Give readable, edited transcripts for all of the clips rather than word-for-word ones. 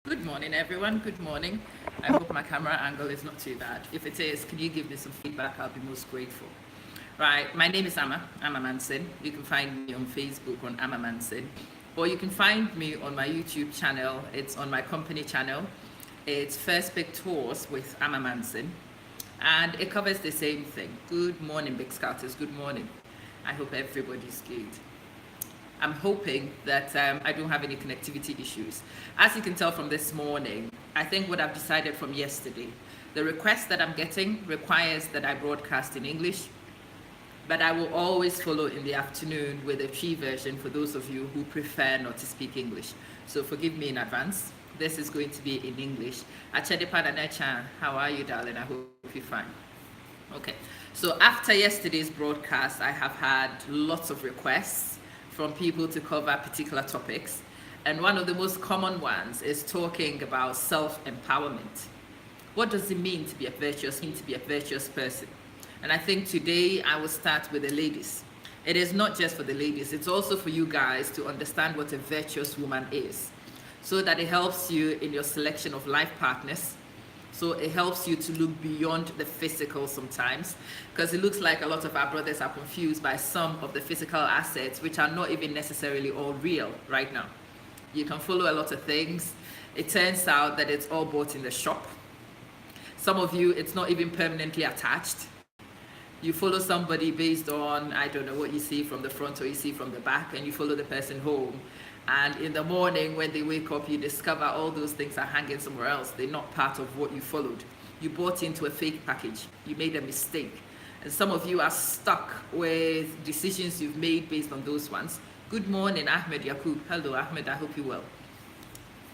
Good morning, everyone. Good morning. I hope my camera angle is not too bad. If it is, can you give me some feedback? I'll be most grateful. Right, my name is Amma Manson. You can find me on Facebook on Amma Manson, or you can find me on my YouTube channel. It's on my company channel. It's First Big Tours with Amma Manson, and it covers the same thing. Good morning, Big Scouters. Good morning. I hope everybody's good. I'm hoping that I don't have any connectivity issues. As you can tell from this morning, I think what I've decided from yesterday, the request that I'm getting requires that I broadcast in English, but I will always follow in the afternoon with a free version for those of you who prefer not to speak English. So forgive me in advance. This is going to be in English. Achedepa Danecha, how are you, darling? I hope you're fine. Okay, so after yesterday's broadcast, I have had lots of requests from people to cover particular topics. And one of the most common ones is talking about self-empowerment. What does it mean to be a virtuous person? And I think today I will start with the ladies. It is not just for the ladies, it's also for you guys to understand what a virtuous woman is, so that it helps you in your selection of life partners. So it helps you to look beyond the physical sometimes, because it looks like a lot of our brothers are confused by some of the physical assets, which are not even necessarily all real right now. You can follow a lot of things. It turns out that it's all bought in the shop. Some of you, it's not even permanently attached. You follow somebody based on, I don't know, what you see from the front or you see from the back, and you follow the person home. And in the morning when they wake up, you discover all those things are hanging somewhere else. They're not part of what you followed. You bought into a fake package. You made a mistake. And some of you are stuck with decisions you've made based on those ones. Good morning, Ahmed Yakub. Hello, Ahmed. I hope you're well.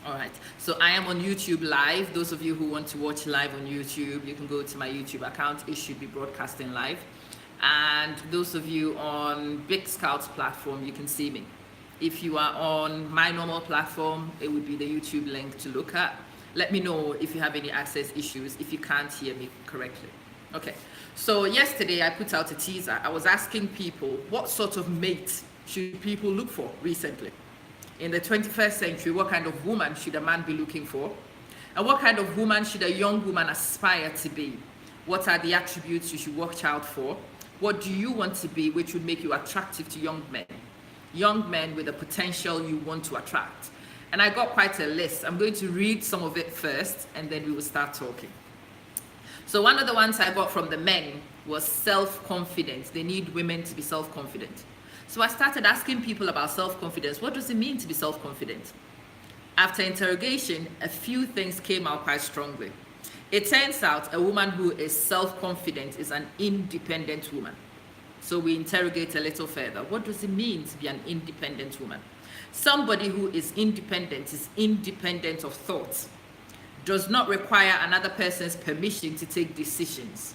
All right. So I am on YouTube live. Those of you who want to watch live on YouTube, you can go to my YouTube account. It should be broadcasting live. And those of you on Big Scouts platform, you can see me. If you are on my normal platform, it would be the YouTube link to look at. Let me know if you have any access issues, if you can't hear me correctly. Okay, so yesterday I put out a teaser. I was asking people, what sort of mate should people look for recently? In the 21st century, what kind of woman should a man be looking for? And what kind of woman should a young woman aspire to be? What are the attributes you should watch out for? What do you want to be, which would make you attractive to young men? Young men with the potential you want to attract. And I got quite a list. I'm going to read some of it first, and then we will start talking. So one of the ones I got from the men was self-confidence. They need women to be self-confident. So I started asking people about self-confidence. What does it mean to be self-confident? After interrogation, a few things came out quite strongly. It turns out a woman who is self-confident is an independent woman. So we interrogate a little further. What does it mean to be an independent woman? Somebody who is independent of thought, does not require another person's permission to take decisions.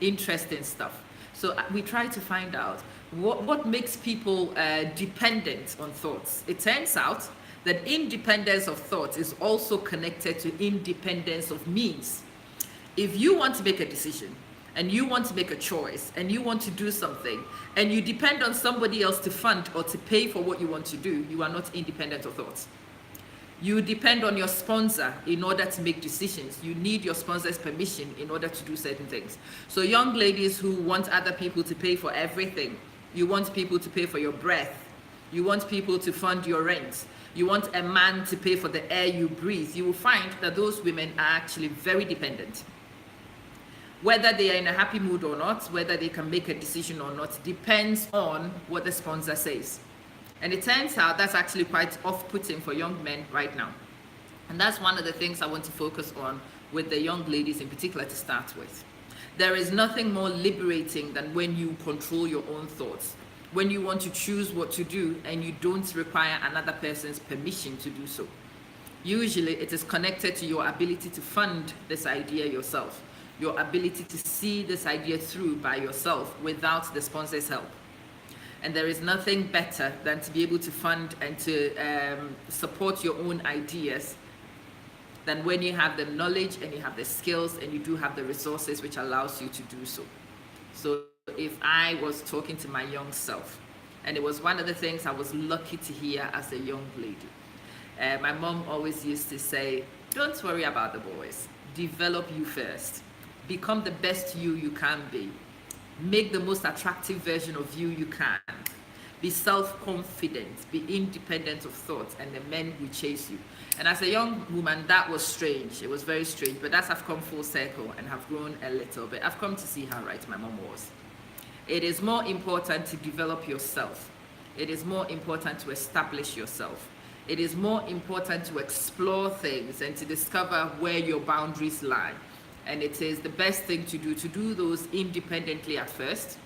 Interesting stuff. So we try to find out what makes people dependent on thoughts. It turns out that independence of thought is also connected to independence of means. If you want to make a decision, and you want to make a choice, and you want to do something, and you depend on somebody else to fund or to pay for what you want to do, you are not independent of thoughts. You depend on your sponsor in order to make decisions. You need your sponsor's permission in order to do certain things. So young ladies who want other people to pay for everything, you want people to pay for your breath, you want people to fund your rent, you want a man to pay for the air you breathe, you will find that those women are actually very dependent. Whether they are in a happy mood or not, whether they can make a decision or not, depends on what the sponsor says. And it turns out that's actually quite off-putting for young men right now. And that's one of the things I want to focus on with the young ladies in particular to start with. There is nothing more liberating than when you control your own thoughts, when you want to choose what to do and you don't require another person's permission to do so. Usually it is connected to your ability to fund this idea yourself, your ability to see this idea through by yourself without the sponsor's help. And there is nothing better than to be able to fund and to support your own ideas than when you have the knowledge and you have the skills and you do have the resources which allows you to do so. So if I was talking to my young self, and it was one of the things I was lucky to hear as a young lady, My mom always used to say, don't worry about the boys. Develop you first. Become the best you can be. Make the most attractive version of you can. Be self-confident. Be independent of thoughts, and the men will chase you. And as a young woman, that was strange. It was very strange. But that's I've come full circle and have grown a little bit. I've come to see how right my mom was. It is more important to develop yourself. It is more important to establish yourself. It is more important to explore things and to discover where your boundaries lie. And it is the best thing to do those independently at first,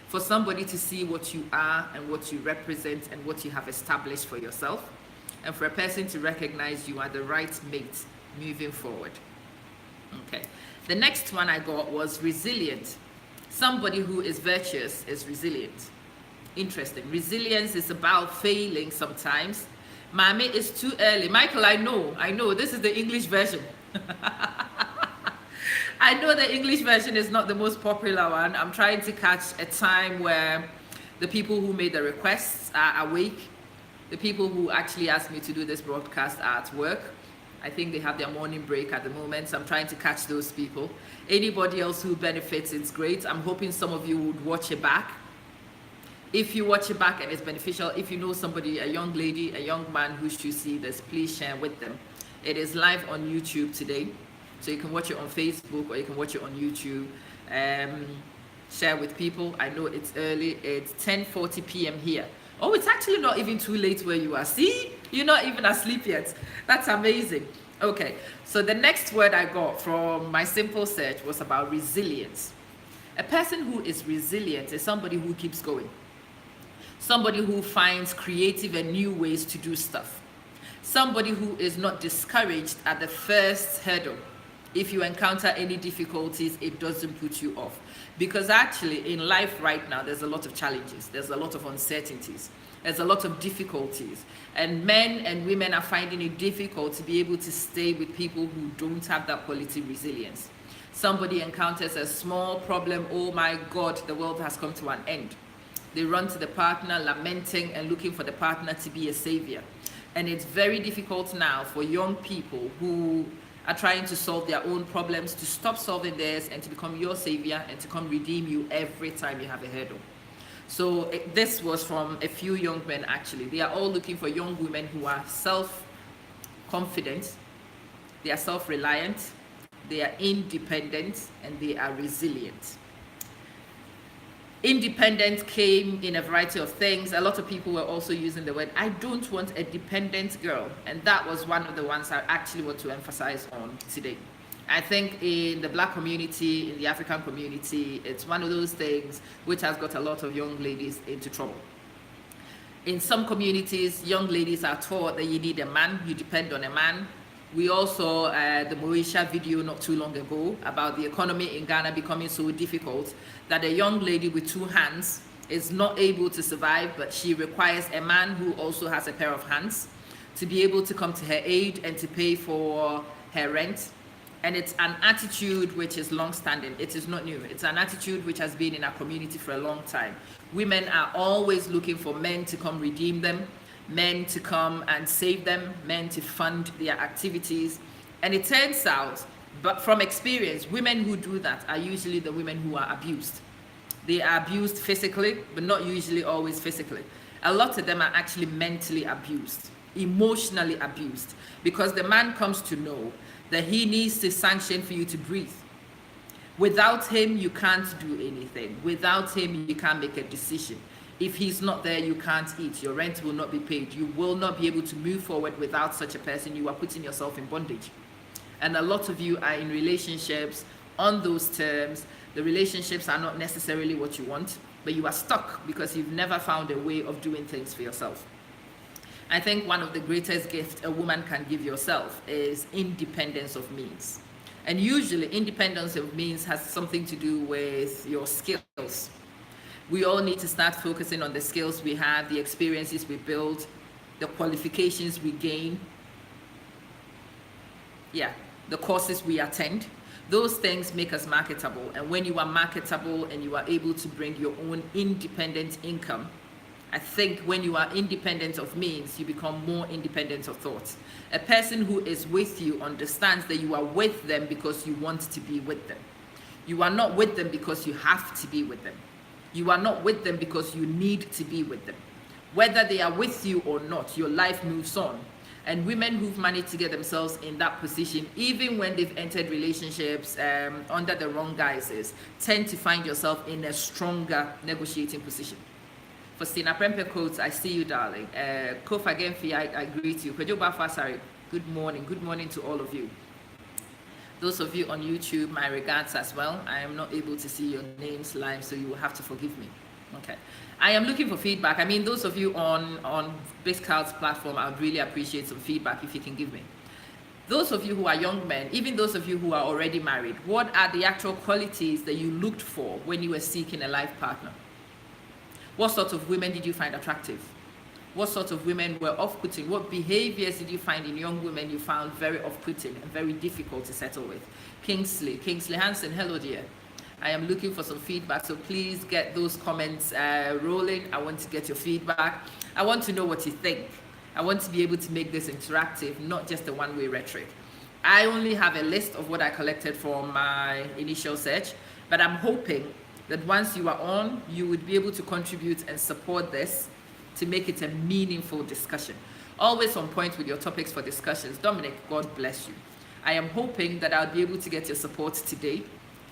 for somebody to see what you are and what you represent and what you have established for yourself, and for a person to recognize you are the right mate moving forward. Okay. The next one I got was resilient. Somebody who is virtuous is resilient. Interesting. Resilience is about failing sometimes. Mami, it's too early. Michael, I know. This is the English version. I know the English version is not the most popular one. I'm trying to catch a time where the people who made the requests are awake. The people who actually asked me to do this broadcast are at work. I think they have their morning break at the moment, so I'm trying to catch those people. Anybody else who benefits, it's great. I'm hoping some of you would watch it back. If you watch it back and it's beneficial, if you know somebody, a young lady, a young man who should see this, please share with them. It is live on YouTube today, so you can watch it on Facebook or you can watch it on YouTube. Share with people. I know it's early. It's 10:40 p.m. here. Oh, it's actually not even too late where you are. See, you're not even asleep yet. That's amazing. Okay, so the next word I got from my simple search was about resilience. A person who is resilient is somebody who keeps going. Somebody who finds creative and new ways to do stuff. Somebody who is not discouraged at the first hurdle. If you encounter any difficulties, it doesn't put you off. Because actually in life right now, there's a lot of challenges. There's a lot of uncertainties. There's a lot of difficulties. And men and women are finding it difficult to be able to stay with people who don't have that quality resilience. Somebody encounters a small problem, oh my God, the world has come to an end. They run to the partner, lamenting and looking for the partner to be a savior. And it's very difficult now for young people who are trying to solve their own problems to stop solving theirs and to become your savior and to come redeem you every time you have a hurdle. So this was from a few young men actually. They are all looking for young women who are self-confident, they are self-reliant, they are independent, and they are resilient. Independent came in a variety of things. A lot of people were also using the word, I don't want a dependent girl. And that was one of the ones I actually want to emphasize on today. I think in the Black community, in the African community, it's one of those things which has got a lot of young ladies into trouble. In some communities, young ladies are taught that you need a man, you depend on a man. We all saw the Moesha video not too long ago about the economy in Ghana becoming so difficult that a young lady with two hands is not able to survive, but she requires a man who also has a pair of hands to be able to come to her aid and to pay for her rent. And it's an attitude which is long-standing. It is not new. It's an attitude which has been in our community for a long time. Women are always looking for men to come redeem them, men to come and save them, men to fund their activities. And it turns out, but from experience, women who do that are usually the women who are abused. They are abused physically, but not usually always physically. A lot of them are actually mentally abused, emotionally abused, because the man comes to know that he needs to sanction for you to breathe. Without him, you can't do anything. Without him, you can't make a decision. If he's not there, you can't eat. Your rent will not be paid. You will not be able to move forward without such a person. You are putting yourself in bondage. And a lot of you are in relationships on those terms. The relationships are not necessarily what you want, but you are stuck because you've never found a way of doing things for yourself. I think one of the greatest gifts a woman can give yourself is independence of means. And usually independence of means has something to do with your skills. We all need to start focusing on the skills we have, the experiences we build, the qualifications we gain. Yeah, the courses we attend. Those things make us marketable. And when you are marketable and you are able to bring your own independent income, I think when you are independent of means, you become more independent of thoughts. A person who is with you understands that you are with them because you want to be with them. You are not with them because you have to be with them. You are not with them because you need to be with them. Whether they are with you or not, your life moves on. And women who've managed to get themselves in that position, even when they've entered relationships under the wrong guises, tend to find yourself in a stronger negotiating position. For Stina Prempe quotes, I see you, darling. Kofa Genfi, I greet you. Sorry. Good morning. Good morning to all of you. Those of you on YouTube, my regards as well. I am not able to see your names live, so you will have to forgive me. Okay. I am looking for feedback. I mean, those of you on Biscald's platform, I would really appreciate some feedback if you can give me. Those of you who are young men, even those of you who are already married, what are the actual qualities that you looked for when you were seeking a life partner? What sort of women did you find attractive? What sort of women were off-putting? What behaviors did you find in young women you found very off-putting and very difficult to settle with? Kingsley Hansen, hello dear. I am looking for some feedback, so please get those comments rolling. I want to get your feedback. I want to know what you think. I want to be able to make this interactive, not just a one-way rhetoric. I only have a list of what I collected from my initial search, but I'm hoping that once you are on, you would be able to contribute and support this to make it a meaningful discussion. Always on point with your topics for discussions. Dominic, God bless you. I am hoping that I'll be able to get your support today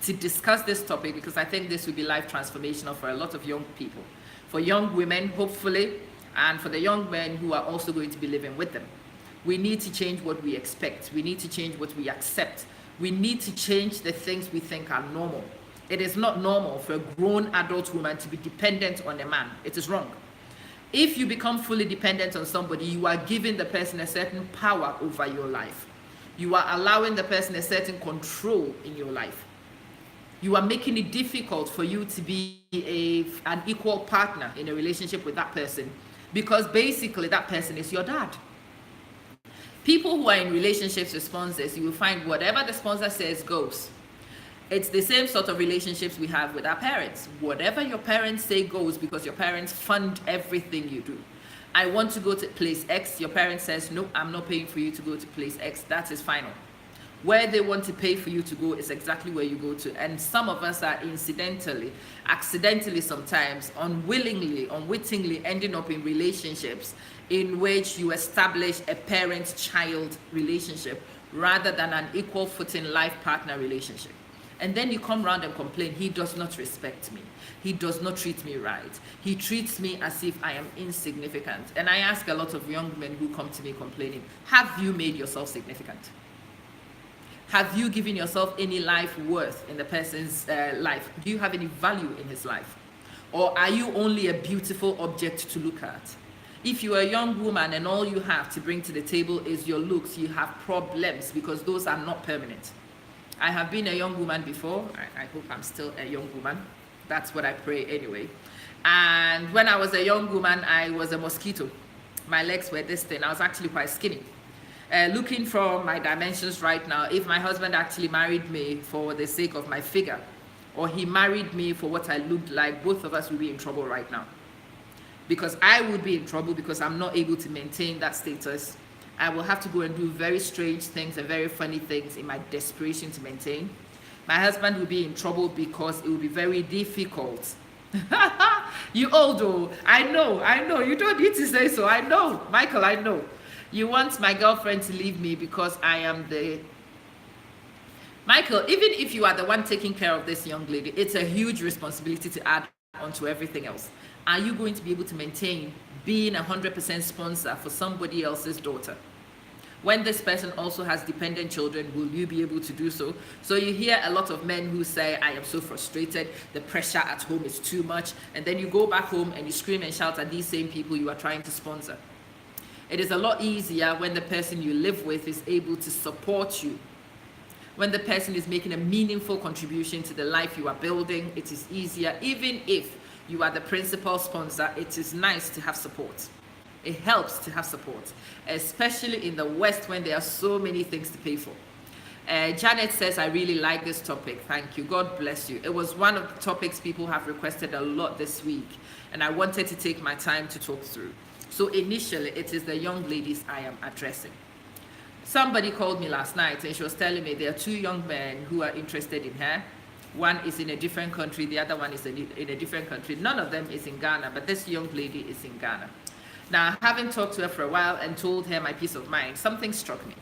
to discuss this topic, because I think this will be life transformational for a lot of young people. For young women, hopefully, and for the young men who are also going to be living with them. We need to change what we expect. We need to change what we accept. We need to change the things we think are normal. It is not normal for a grown adult woman to be dependent on a man. It is wrong. If you become fully dependent on somebody, you are giving the person a certain power over your life. You are allowing the person a certain control in your life. You are making it difficult for you to be an equal partner in a relationship with that person, because basically that person is your dad. People who are in relationships with sponsors, you will find whatever the sponsor says goes. It's the same sort of relationships we have with our parents. Whatever your parents say goes, because your parents fund everything you do. I want to go to place X. Your parent says, no, I'm not paying for you to go to place X. That is final. Where they want to pay for you to go is exactly where you go to. And some of us are incidentally, accidentally sometimes, unwillingly, unwittingly ending up in relationships in which you establish a parent-child relationship rather than an equal footing life partner relationship. And then you come around and complain, he does not respect me. He does not treat me right. He treats me as if I am insignificant. And I ask a lot of young men who come to me complaining, have you made yourself significant? Have you given yourself any life worth in the person's life? Do you have any value in his life? Or are you only a beautiful object to look at? If you are a young woman and all you have to bring to the table is your looks, you have problems, because those are not permanent. I have been a young woman before. I hope I'm still a young woman. That's what I pray anyway. And when I was a young woman, I was a mosquito. My legs were this thin. I was actually quite skinny. Looking from my dimensions right now, if my husband actually married me for the sake of my figure, or he married me for what I looked like, both of us would be in trouble right now. Because I would be in trouble because I'm not able to maintain that status. I will have to go and do very strange things and very funny things in my desperation to maintain. My husband will be in trouble because it will be very difficult. You old, oh, I know. You don't need to say so. I know, Michael, I know. You want my girlfriend to leave me because I am the... Michael, even if you are the one taking care of this young lady, it's a huge responsibility to add onto everything else. Are you going to be able to maintain being 100% sponsor for somebody else's daughter? When this person also has dependent children, will you be able to do so? So you hear a lot of men who say, I am so frustrated, the pressure at home is too much, and then you go back home and you scream and shout at these same people you are trying to sponsor. It is a lot easier when the person you live with is able to support you. When the person is making a meaningful contribution to the life you are building, it is easier. Even if you are the principal sponsor, it is nice to have support. It helps to have support, especially in the West when there are so many things to pay for. Janet says, I really like this topic. Thank you. God bless you. It was one of the topics people have requested a lot this week, and I wanted to take my time to talk through. So initially, it is the young ladies I am addressing. Somebody called me last night and she was telling me there are two young men who are interested in her. One is in a different country, the other one is in a different country. None of them is in Ghana, but this young lady is in Ghana. Now, having talked to her for a while and told her my peace of mind, something struck me.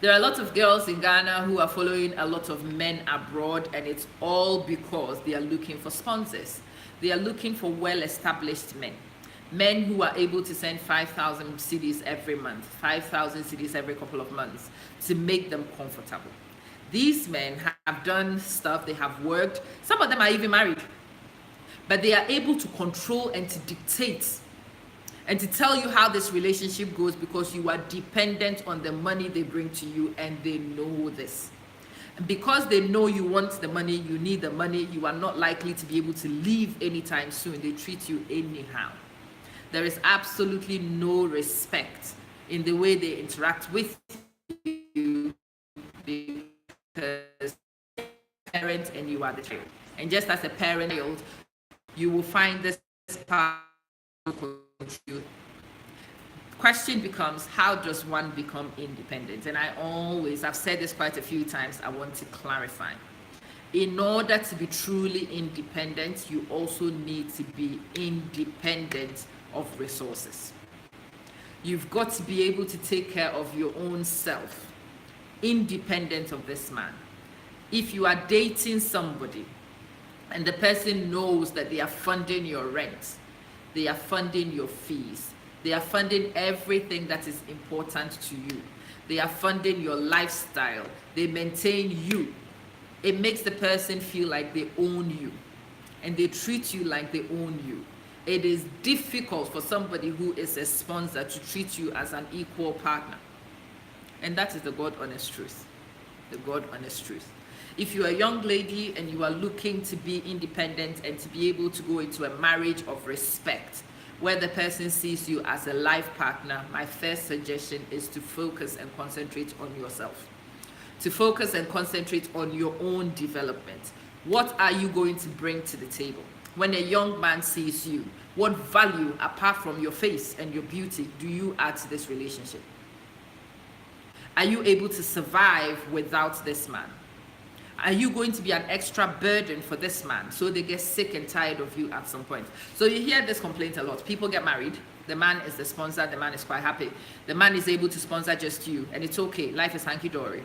There are a lot of girls in Ghana who are following a lot of men abroad, and it's all because they are looking for sponsors. They are looking for well-established men who are able to send 5,000 cedis every month, 5,000 cedis every couple of months to make them comfortable. These men have done stuff, they have worked, some of them are even married, but they are able to control and to dictate and to tell you how this relationship goes because you are dependent on the money they bring to you, and they know this. And because they know you want the money, you need the money, you are not likely to be able to leave anytime soon. They treat you anyhow. There is absolutely no respect in the way they interact with you because parent and you are the child. And just as a parent, you will find this part. Question becomes, how does one become independent? And I've said this quite a few times, I want to clarify. In order to be truly independent, you also need to be independent of resources. You've got to be able to take care of your own self, independent of this man. If you are dating somebody and the person knows that they are funding your rent, they are funding your fees, they are funding everything that is important to you, they are funding your lifestyle, they maintain you, it makes the person feel like they own you and they treat you like they own you. It is difficult for somebody who is a sponsor to treat you as an equal partner. And that is the God honest truth. The God honest truth. If you are a young lady and you are looking to be independent and to be able to go into a marriage of respect, where the person sees you as a life partner, my first suggestion is to focus and concentrate on yourself. To focus and concentrate on your own development. What are you going to bring to the table? When a young man sees you, what value, apart from your face and your beauty, do you add to this relationship? Are you able to survive without this man? Are you going to be an extra burden for this man so they get sick and tired of you at some point? So you hear this complaint a lot. People get married. The man is the sponsor. The man is quite happy. The man is able to sponsor just you, and it's okay. Life is hunky-dory.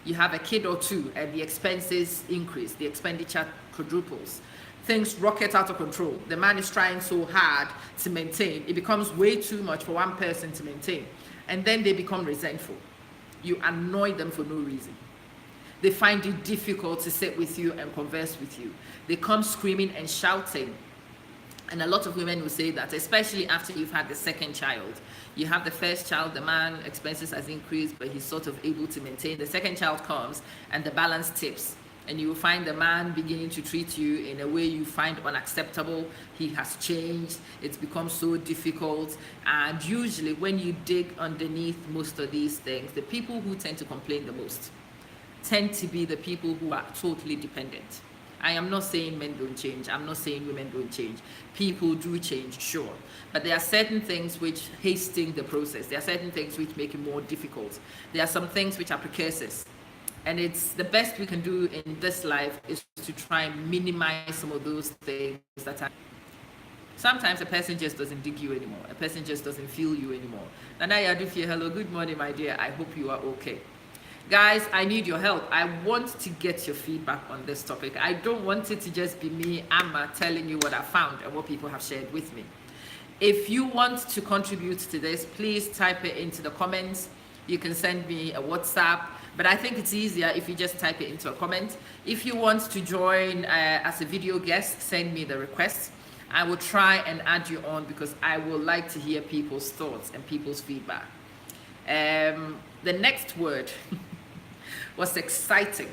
You have a kid or two, and the expenses increase. The expenditure quadruples. Things rocket out of control. The man is trying so hard to maintain. It becomes way too much for one person to maintain. And then they become resentful. You annoy them for no reason. They find it difficult to sit with you and converse with you. They come screaming and shouting. And a lot of women will say that, especially after you've had the second child. You have the first child, the man, expenses has increased, but he's sort of able to maintain. The second child comes and the balance tips. And you will find the man beginning to treat you in a way you find unacceptable. He has changed. It's become so difficult. And usually when you dig underneath most of these things, the people who tend to complain the most tend to be the people who are totally dependent. I am not saying men don't change. I'm not saying women don't change. People do change, sure. But there are certain things which hasten the process. There are certain things which make it more difficult. There are some things which are precursors. And it's the best we can do in this life is to try and minimize some of those things that are. Sometimes a person just doesn't dig you anymore. A person just doesn't feel you anymore. Nana Yadufie, hello, good morning, my dear. I hope you are okay. Guys, I need your help. I want to get your feedback on this topic. I don't want it to just be me, Amma, telling you what I found and what people have shared with me. If you want to contribute to this, please type it into the comments. You can send me a WhatsApp, but I think it's easier if you just type it into a comment. If you want to join as a video guest, send me the request. I will try and add you on because I would like to hear people's thoughts and people's feedback. The next word was exciting.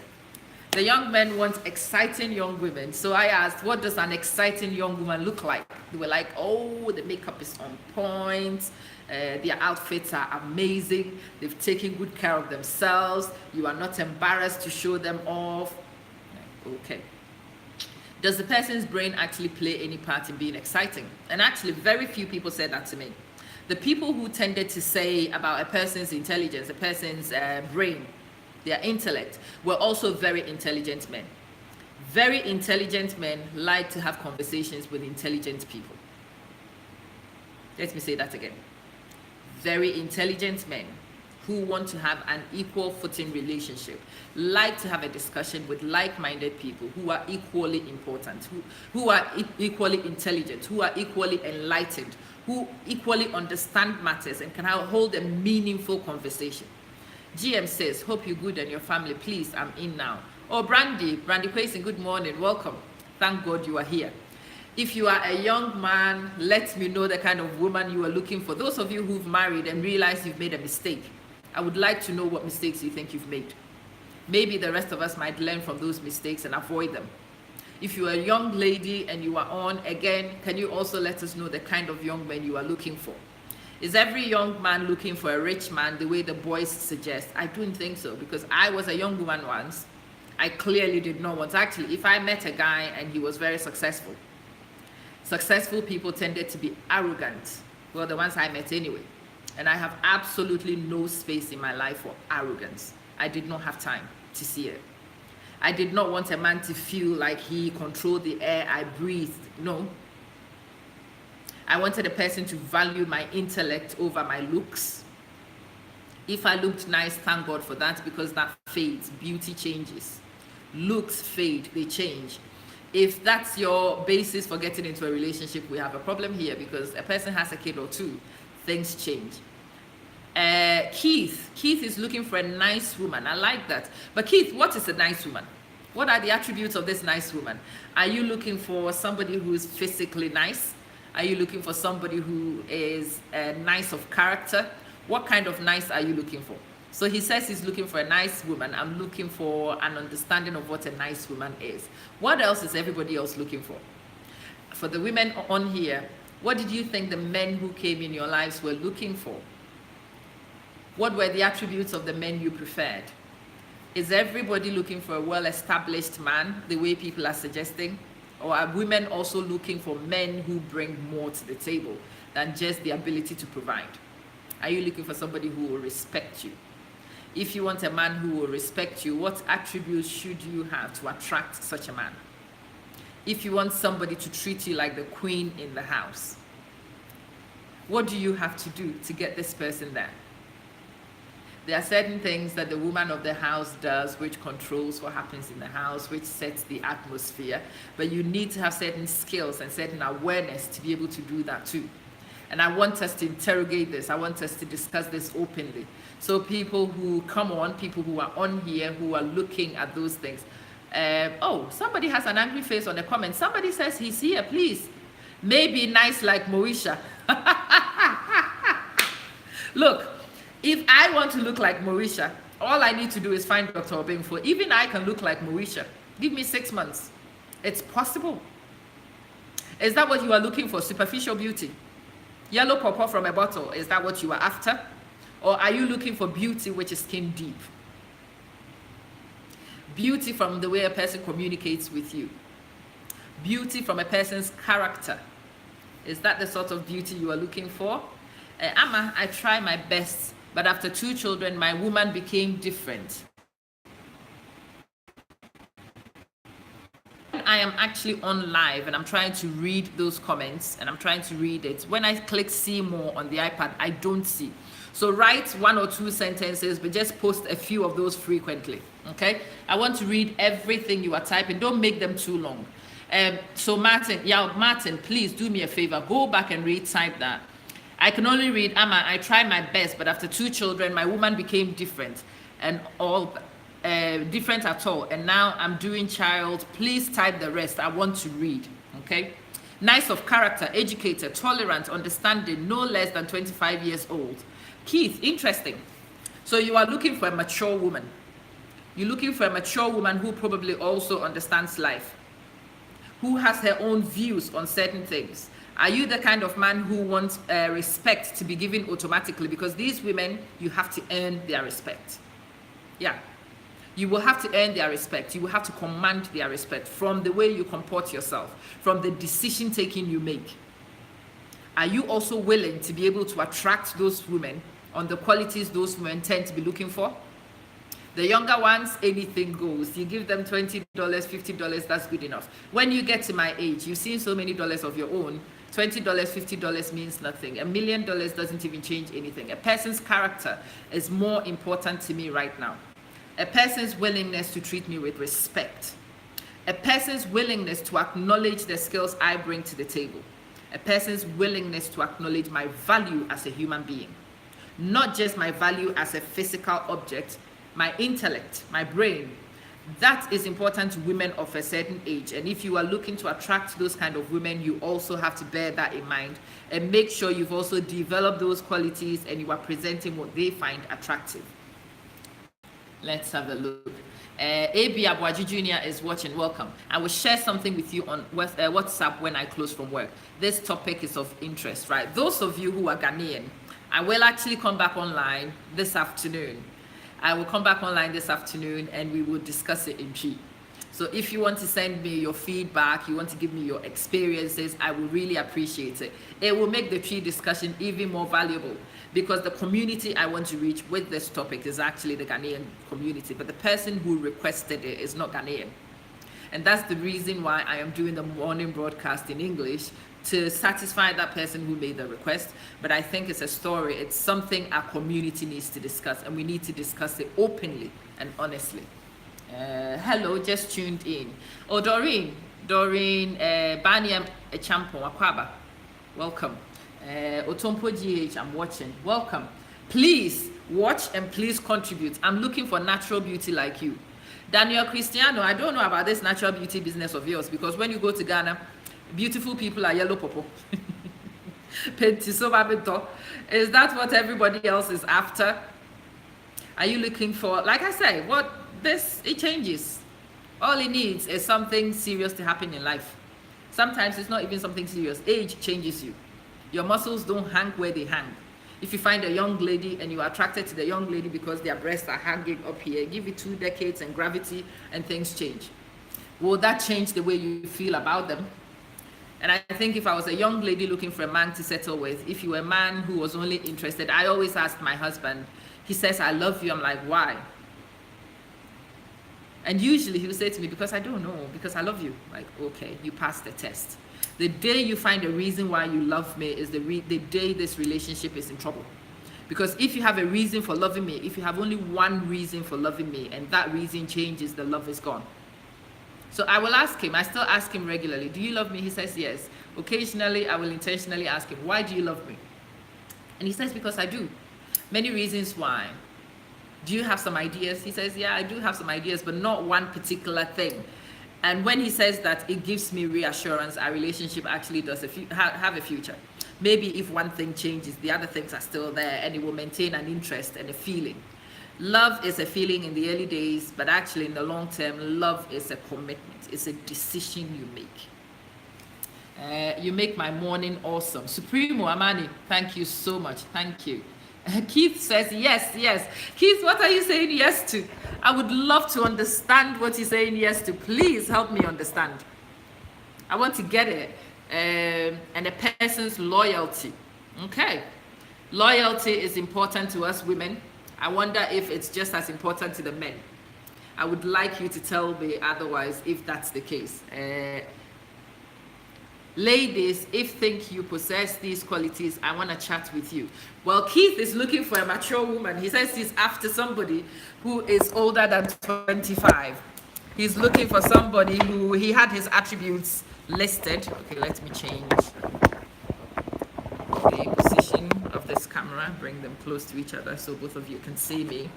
The young men want exciting young women. So I asked, what does an exciting young woman look like? They were like, oh, the makeup is on point, their outfits are amazing, they've taken good care of themselves, you are not embarrassed to show them off. Okay. Does the person's brain actually play any part in being exciting? And actually, very few people said that to me. The people who tended to say about a person's intelligence, a person's brain, their intellect, were also very intelligent men. Very intelligent men like to have conversations with intelligent people. Let me say that again. Very intelligent men who want to have an equal footing relationship like to have a discussion with like-minded people who are equally important, who are equally intelligent, who are equally enlightened, who equally understand matters and can hold a meaningful conversation. GM says, hope you're good and your family. Please, I'm in now. Oh, Brandy Quason, good morning, welcome. Thank God you are here. If you are a young man, let me know the kind of woman you are looking for. Those of you who've married and realize you've made a mistake, I would like to know what mistakes you think you've made. Maybe the rest of us might learn from those mistakes and avoid them. If you are a young lady and you are on, again, can you also let us know the kind of young men you are looking for? Is every young man looking for a rich man the way the boys suggest? I don't think so, because I was a young woman once. I clearly did not want. Actually, if I met a guy and he was very successful people tended to be arrogant. Well, the ones I met anyway. And I have absolutely no space in my life for arrogance. I did not have time to see it. I did not want a man to feel like he controlled the air I breathed. No. I wanted a person to value my intellect over my looks. If I looked nice, thank God for that, because that fades. Beauty changes. Looks fade, they change. If that's your basis for getting into a relationship, we have a problem here, because a person has a kid or two, things change. Keith is looking for a nice woman. I like that. But Keith, what is a nice woman? What are the attributes of this nice woman? Are you looking for somebody who is physically nice? Are you looking for somebody who is nice of character? What kind of nice are you looking for? So he says he's looking for a nice woman. I'm looking for an understanding of what a nice woman is. What else is everybody else looking for? For the women on here, what did you think the men who came in your lives were looking for? What were the attributes of the men you preferred? Is everybody looking for a well-established man, the way people are suggesting? Or are women also looking for men who bring more to the table than just the ability to provide? Are you looking for somebody who will respect you? If you want a man who will respect you, what attributes should you have to attract such a man? If you want somebody to treat you like the queen in the house, what do you have to do to get this person there? There are certain things that the woman of the house does which controls what happens in the house, which sets the atmosphere, but you need to have certain skills and certain awareness to be able to do that too. And I want us to interrogate this. I want us to discuss this openly. So people who come on, people who are on here, who are looking at those things. Oh, somebody has an angry face on the comment. Somebody says he's here, please. Maybe nice like Moesha. Look, if I want to look like Moesha, all I need to do is find Dr. Obengfo. Even I can look like Moesha. Give me 6 months. It's possible. Is that what you are looking for? Superficial beauty? Yellow pawpaw from a bottle, is that what you are after? Or are you looking for beauty which is skin deep? Beauty from the way a person communicates with you. Beauty from a person's character. Is that the sort of beauty you are looking for? Amma, I try my best, but after 2 children, my woman became different. I am actually on live and I'm trying to read those comments and I'm trying to read it. When I click see more on the iPad, I don't see. So write 1 or 2 sentences, but just post a few of those frequently. Okay? I want to read everything you are typing. Don't make them too long. So Martin, please do me a favor. Go back and retype that. I can only read, Amma, I tried my best, but after 2 children, my woman became different and all different at all. And now I'm doing child. Please type the rest. I want to read. Okay? Nice of character, educated, tolerant, understanding, no less than 25 years old. Keith, interesting. So you are looking for a mature woman. You're looking for a mature woman who probably also understands life, who has her own views on certain things. Are you the kind of man who wants respect to be given automatically? Because these women, you have to earn their respect. Yeah. You will have to earn their respect. You will have to command their respect from the way you comport yourself, from the decision taking you make. Are you also willing to be able to attract those women on the qualities those women tend to be looking for? The younger ones, anything goes. You give them $20, $50, that's good enough. When you get to my age, you've seen so many dollars of your own. $20, $50 means nothing. $1 million doesn't even change anything. A person's character is more important to me right now. A person's willingness to treat me with respect. A person's willingness to acknowledge the skills I bring to the table. A person's willingness to acknowledge my value as a human being. Not just my value as a physical object, my intellect, my brain. That is important to women of a certain age. And if you are looking to attract those kind of women, you also have to bear that in mind and make sure you've also developed those qualities and you are presenting what they find attractive. Let's have a look. AB Abuaji Jr. is watching. Welcome. I will share something with you on WhatsApp when I close from work. This topic is of interest, right? Those of you who are Ghanaian, I will actually come back online this afternoon. I will come back online this afternoon and we will discuss it in G. So if you want to send me your feedback, you want to give me your experiences, I will really appreciate it. It will make the tree discussion even more valuable because the community I want to reach with this topic is actually the Ghanaian community, but the person who requested it is not Ghanaian. And that's the reason why I am doing the morning broadcast in English, to satisfy that person who made the request. But I think it's a story, it's something our community needs to discuss, and we need to discuss it openly and honestly. Hello, just tuned in. Oh, Doreen, Baniam Echampo Akwaba, welcome. Otompo GH, I'm watching, welcome. Please watch and please contribute. I'm looking for natural beauty like you. Daniel Cristiano, I don't know about this natural beauty business of yours, because when you go to Ghana, beautiful people are yellow popo. Is that what everybody else is after? Are you looking for, like I say, it changes. All it needs is something serious to happen in life. Sometimes it's not even something serious. Age changes you. Your muscles don't hang where they hang. If you find a young lady and you're attracted to the young lady because their breasts are hanging up here, give it 2 decades and gravity and things change. Will that change the way you feel about them? And I think if I was a young lady looking for a man to settle with, if you were a man who was only interested, I always ask my husband, he says, I love you. I'm like, why? And usually he will say to me, because I don't know, because I love you. Like, okay, you passed the test. The day you find a reason why you love me is the day this relationship is in trouble. Because if you have a reason for loving me, if you have only one reason for loving me, and that reason changes, the love is gone. So I will ask him, I still ask him regularly, do you love me? He says yes. Occasionally, I will intentionally ask him, why do you love me? And he says, because I do. Many reasons why. Do you have some ideas? He says, yeah, I do have some ideas, but not one particular thing. And when he says that, it gives me reassurance our relationship actually does have a future. Maybe if one thing changes, the other things are still there, and it will maintain an interest and a feeling. Love is a feeling in the early days, but actually in the long term, love is a commitment. It's a decision you make. You make my morning awesome. Supremo Amani, thank you so much. Thank you. Keith says yes. Keith, what are you saying yes to? I would love to understand what you're saying yes to. Please help me understand. I want to get it. And a person's loyalty. Okay. Loyalty is important to us women. I wonder if it's just as important to the men. I would like you to tell me otherwise if that's the case. Ladies, if think you possess these qualities, I want to chat with you. Well, Keith is looking for a mature woman. He says he's after somebody who is older than 25. He's looking for somebody who he had his attributes listed. Okay, let me change the position of this camera, bring them close to each other so both of you can see me,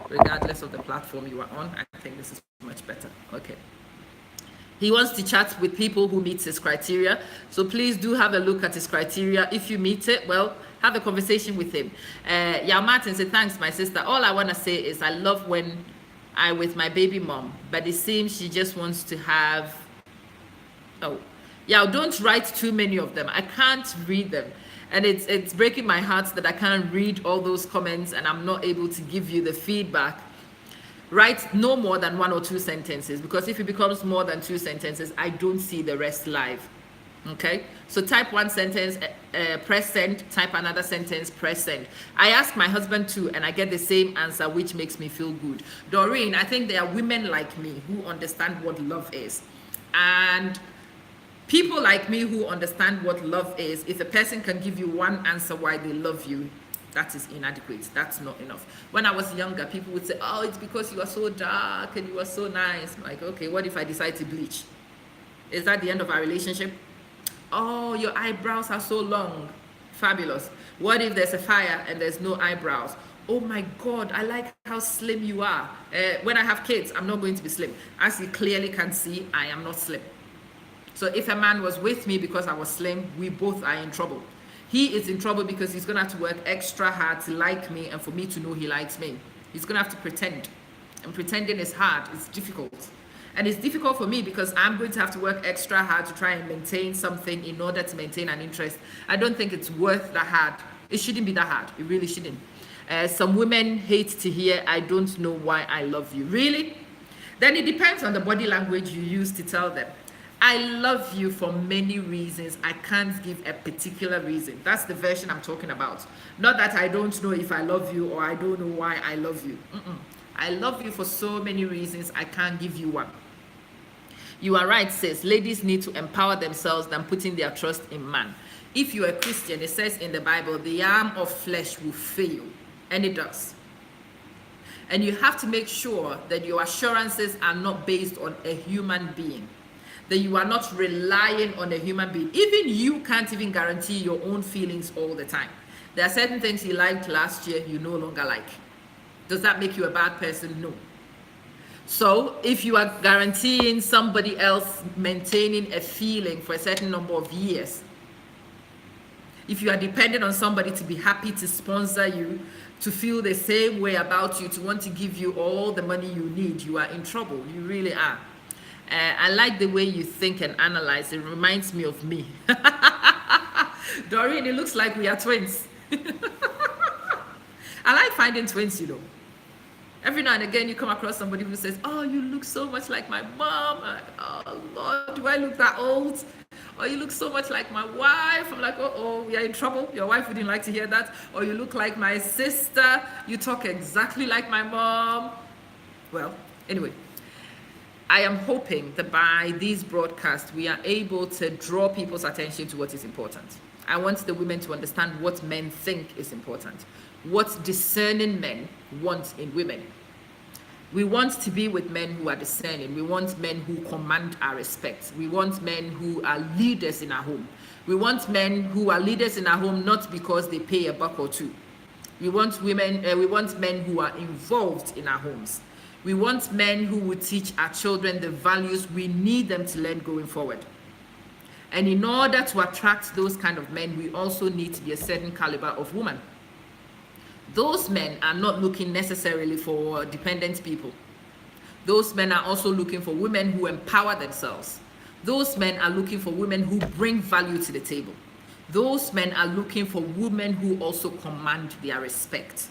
regardless of the platform you are on. I think this is much better. Okay. He wants to chat with people who meet his criteria. So please do have a look at his criteria. If you meet it, well, have a conversation with him. Yeah, Martin said, thanks, my sister. All I want to say is I love when I'm with my baby mom, but it seems she just wants to have, Yeah, don't write too many of them. I can't read them. And it's breaking my heart that I can't read all those comments and I'm not able to give you the feedback. Write no more than 1 or 2 sentences, because if it becomes more than 2 sentences, I don't see the rest live. Okay, so type 1 sentence, press send, type another sentence, press send. I ask my husband too, and I get the same answer, which makes me feel good. Doreen, I think there are women like me who understand what love is. And people like me who understand what love is, if a person can give you one answer why they love you, that is inadequate. That's not enough. When I was younger, people would say, oh, it's because you are so dark and you are so nice. I'm like, okay, what if I decide to bleach? Is that the end of our relationship? Oh, your eyebrows are so long. Fabulous. What if there's a fire and there's no eyebrows? Oh my God, I like how slim you are. When I have kids, I'm not going to be slim. As you clearly can see, I am not slim. So if a man was with me because I was slim, we both are in trouble. He is in trouble because he's going to have to work extra hard to like me and for me to know he likes me. He's going to have to pretend. And pretending is hard. It's difficult. And it's difficult for me because I'm going to have to work extra hard to try and maintain something in order to maintain an interest. I don't think it's worth that hard. It shouldn't be that hard. It really shouldn't. Some women hate to hear, I don't know why I love you. Really? Then it depends on the body language you use to tell them. I love you for many reasons. I can't give a particular reason. That's the version I'm talking about. Not that I don't know if I love you or I don't know why I love you. I love you for so many reasons. I can't give you one. You are right, sis. Ladies need to empower themselves than putting their trust in man. If you are a Christian, it says in the Bible, the arm of flesh will fail. And it does. And you have to make sure that your assurances are not based on a human being. That you are not relying on a human being. Even you can't even guarantee your own feelings all the time. There are certain things you liked last year you no longer like. Does that make you a bad person? No. So if you are guaranteeing somebody else maintaining a feeling for a certain number of years, if you are dependent on somebody to be happy to sponsor you, to feel the same way about you, to want to give you all the money you need, you are in trouble. You really are. I like the way you think and analyze. It reminds me of me. Doreen, it looks like we are twins. I like finding twins, you know. Every now and again, you come across somebody who says, oh, you look so much like my mom. I'm like, oh, Lord, do I look that old? Or you look so much like my wife. I'm like, oh, we are in trouble. Your wife wouldn't like to hear that. Or you look like my sister. You talk exactly like my mom. Well, anyway. I am hoping that by these broadcasts, we are able to draw people's attention to what is important. I want the women to understand what men think is important, what discerning men want in women. We want to be with men who are discerning. We want men who command our respect. We want men who are leaders in our home. We want men who are leaders in our home not because they pay a buck or two. We want men who are involved in our homes. We want men who will teach our children the values we need them to learn going forward. And in order to attract those kind of men, we also need to be a certain caliber of woman. Those men are not looking necessarily for dependent people. Those men are also looking for women who empower themselves. Those men are looking for women who bring value to the table. Those men are looking for women who also command their respect.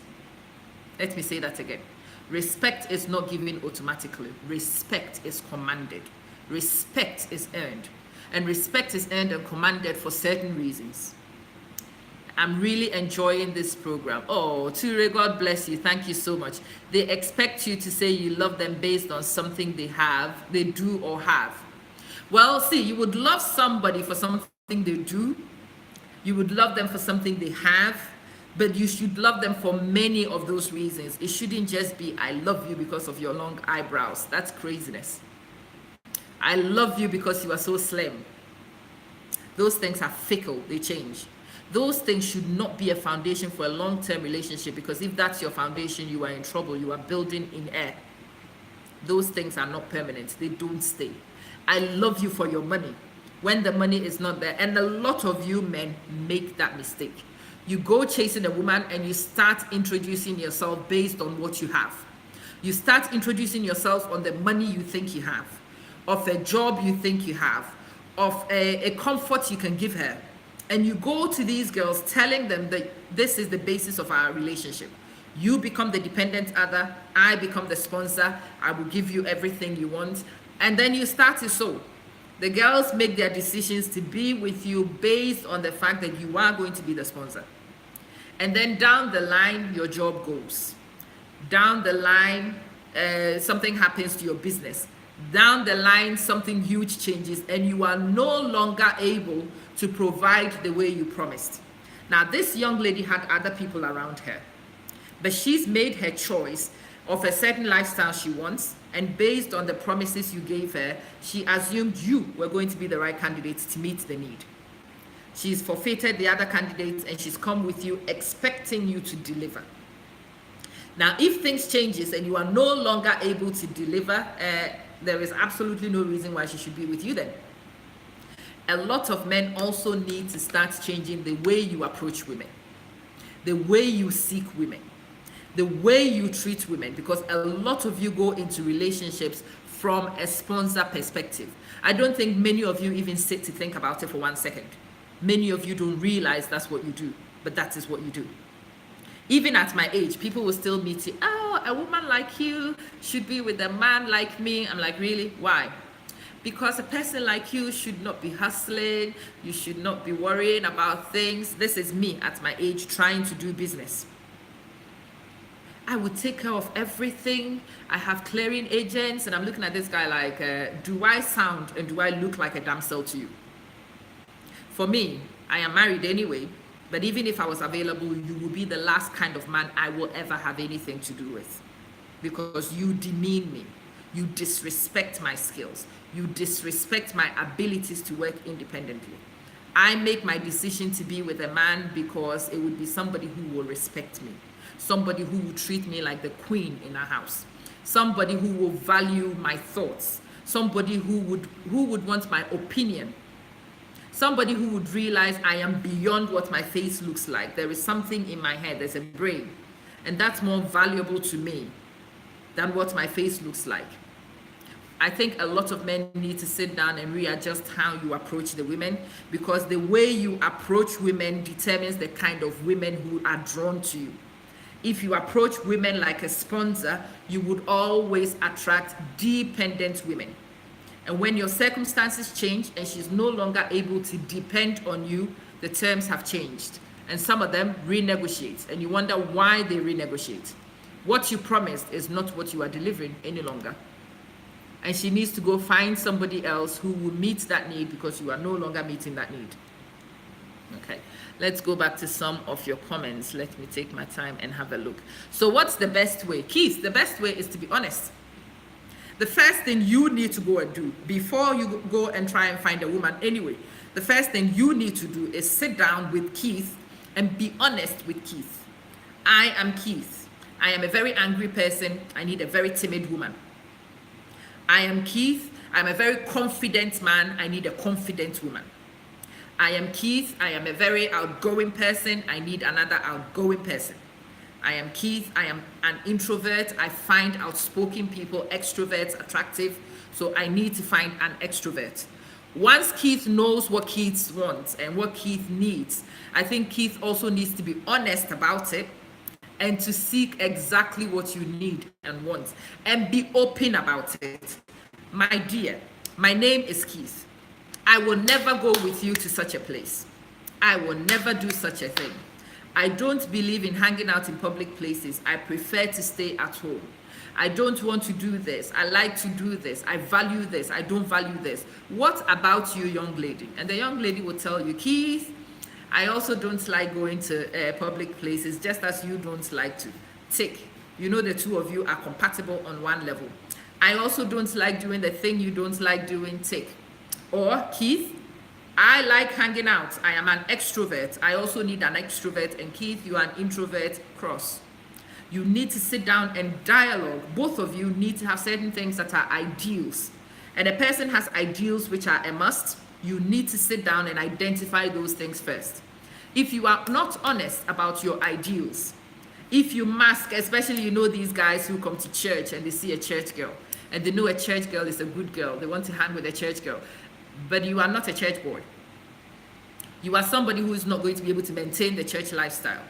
Let me say that again. Respect is not given automatically. Respect is commanded. Respect is earned. And respect is earned and commanded for certain reasons. I'm really enjoying this program. Oh, Ture, God bless you. Thank you so much. They expect you to say you love them based on something they do or have. Well, see, you would love somebody for something they do. You would love them for something they have. But you should love them for many of those reasons. It shouldn't just be, I love you because of your long eyebrows. That's craziness. I love you because you are so slim. Those things are fickle. They change. Those things should not be a foundation for a long-term relationship, because if that's your foundation, you are in trouble. You are building in air. Those things are not permanent. They don't stay. I love you for your money when the money is not there. And a lot of you men make that mistake. You go chasing a woman and you start introducing yourself based on what you have. You start introducing yourself on the money you think you have, of a job you think you have, of a comfort you can give her. And you go to these girls telling them that this is the basis of our relationship. You become the dependent other, I become the sponsor, I will give you everything you want. And then you start to sow. The girls make their decisions to be with you based on the fact that you are going to be the sponsor. And then down the line, your job goes. Down the line, something happens to your business. Down the line, something huge changes, and you are no longer able to provide the way you promised. Now, this young lady had other people around her, but she's made her choice of a certain lifestyle she wants, and based on the promises you gave her, she assumed you were going to be the right candidate to meet the need. She's forfeited the other candidates, and she's come with you expecting you to deliver. Now, if things changes and you are no longer able to deliver, there is absolutely no reason why she should be with you then. A lot of men also need to start changing the way you approach women, the way you seek women, the way you treat women, because a lot of you go into relationships from a sponsor perspective. I don't think many of you even sit to think about it for 1 second. Many of you don't realize that's what you do, but that is what you do. Even at my age, people will still meet you. Oh, a woman like you should be with a man like me. I'm like, really? Why? Because a person like you should not be hustling. You should not be worrying about things. This is me at my age trying to do business. I would take care of everything. I have clearing agents, and I'm looking at this guy like, do I sound and do I look like a damsel to you? For me, I am married anyway. But even if I was available, you will be the last kind of man I will ever have anything to do with. Because you demean me. You disrespect my skills. You disrespect my abilities to work independently. I make my decision to be with a man because it would be somebody who will respect me. Somebody who will treat me like the queen in our house. Somebody who will value my thoughts. Somebody who would want my opinion. Somebody who would realize I am beyond what my face looks like. There is something in my head, there's a brain. And that's more valuable to me than what my face looks like. I think a lot of men need to sit down and readjust how you approach the women, because the way you approach women determines the kind of women who are drawn to you. If you approach women like a sponsor, you would always attract dependent women. And when your circumstances change and she's no longer able to depend on you, the terms have changed. And some of them renegotiate. And you wonder why they renegotiate. What you promised is not what you are delivering any longer. And she needs to go find somebody else who will meet that need, because you are no longer meeting that need. Okay, let's go back to some of your comments. Let me take my time and have a look. So what's the best way? Keith, the best way is to be honest. The first thing you need to go and do before you go and try and find a woman anyway, the first thing you need to do is sit down with Keith and be honest with Keith. I am Keith. I am a very angry person. I need a very timid woman. I am Keith. I'm a very confident man. I need a confident woman. I am Keith. I am a very outgoing person. I need another outgoing person. I am Keith. I am an introvert. I find outspoken people, extroverts, attractive. So I need to find an extrovert. Once Keith knows what Keith wants and what Keith needs, I think Keith also needs to be honest about it and to seek exactly what you need and want and be open about it. My dear, my name is Keith. I will never go with you to such a place. I will never do such a thing. I don't believe in hanging out in public places. I prefer to stay at home. I don't want to do this. I like to do this. I value this. I don't value this. What about you, young lady? And the young lady will tell you, Keith, I also don't like going to public places, just as you don't like to. Tick. You know the two of you are compatible on one level. I also don't like doing the thing you don't like doing. Tick. Or, Keith, I like hanging out. I am an extrovert. I also need an extrovert. And Keith, you are an introvert. Cross. You need to sit down and dialogue. Both of you need to have certain things that are ideals. And a person has ideals which are a must. You need to sit down and identify those things first. If you are not honest about your ideals, if you mask, especially you know these guys who come to church and they see a church girl and they know a church girl is a good girl, they want to hang with a church girl. but you are not a church boy. You are somebody who is not going to be able to maintain the church lifestyle.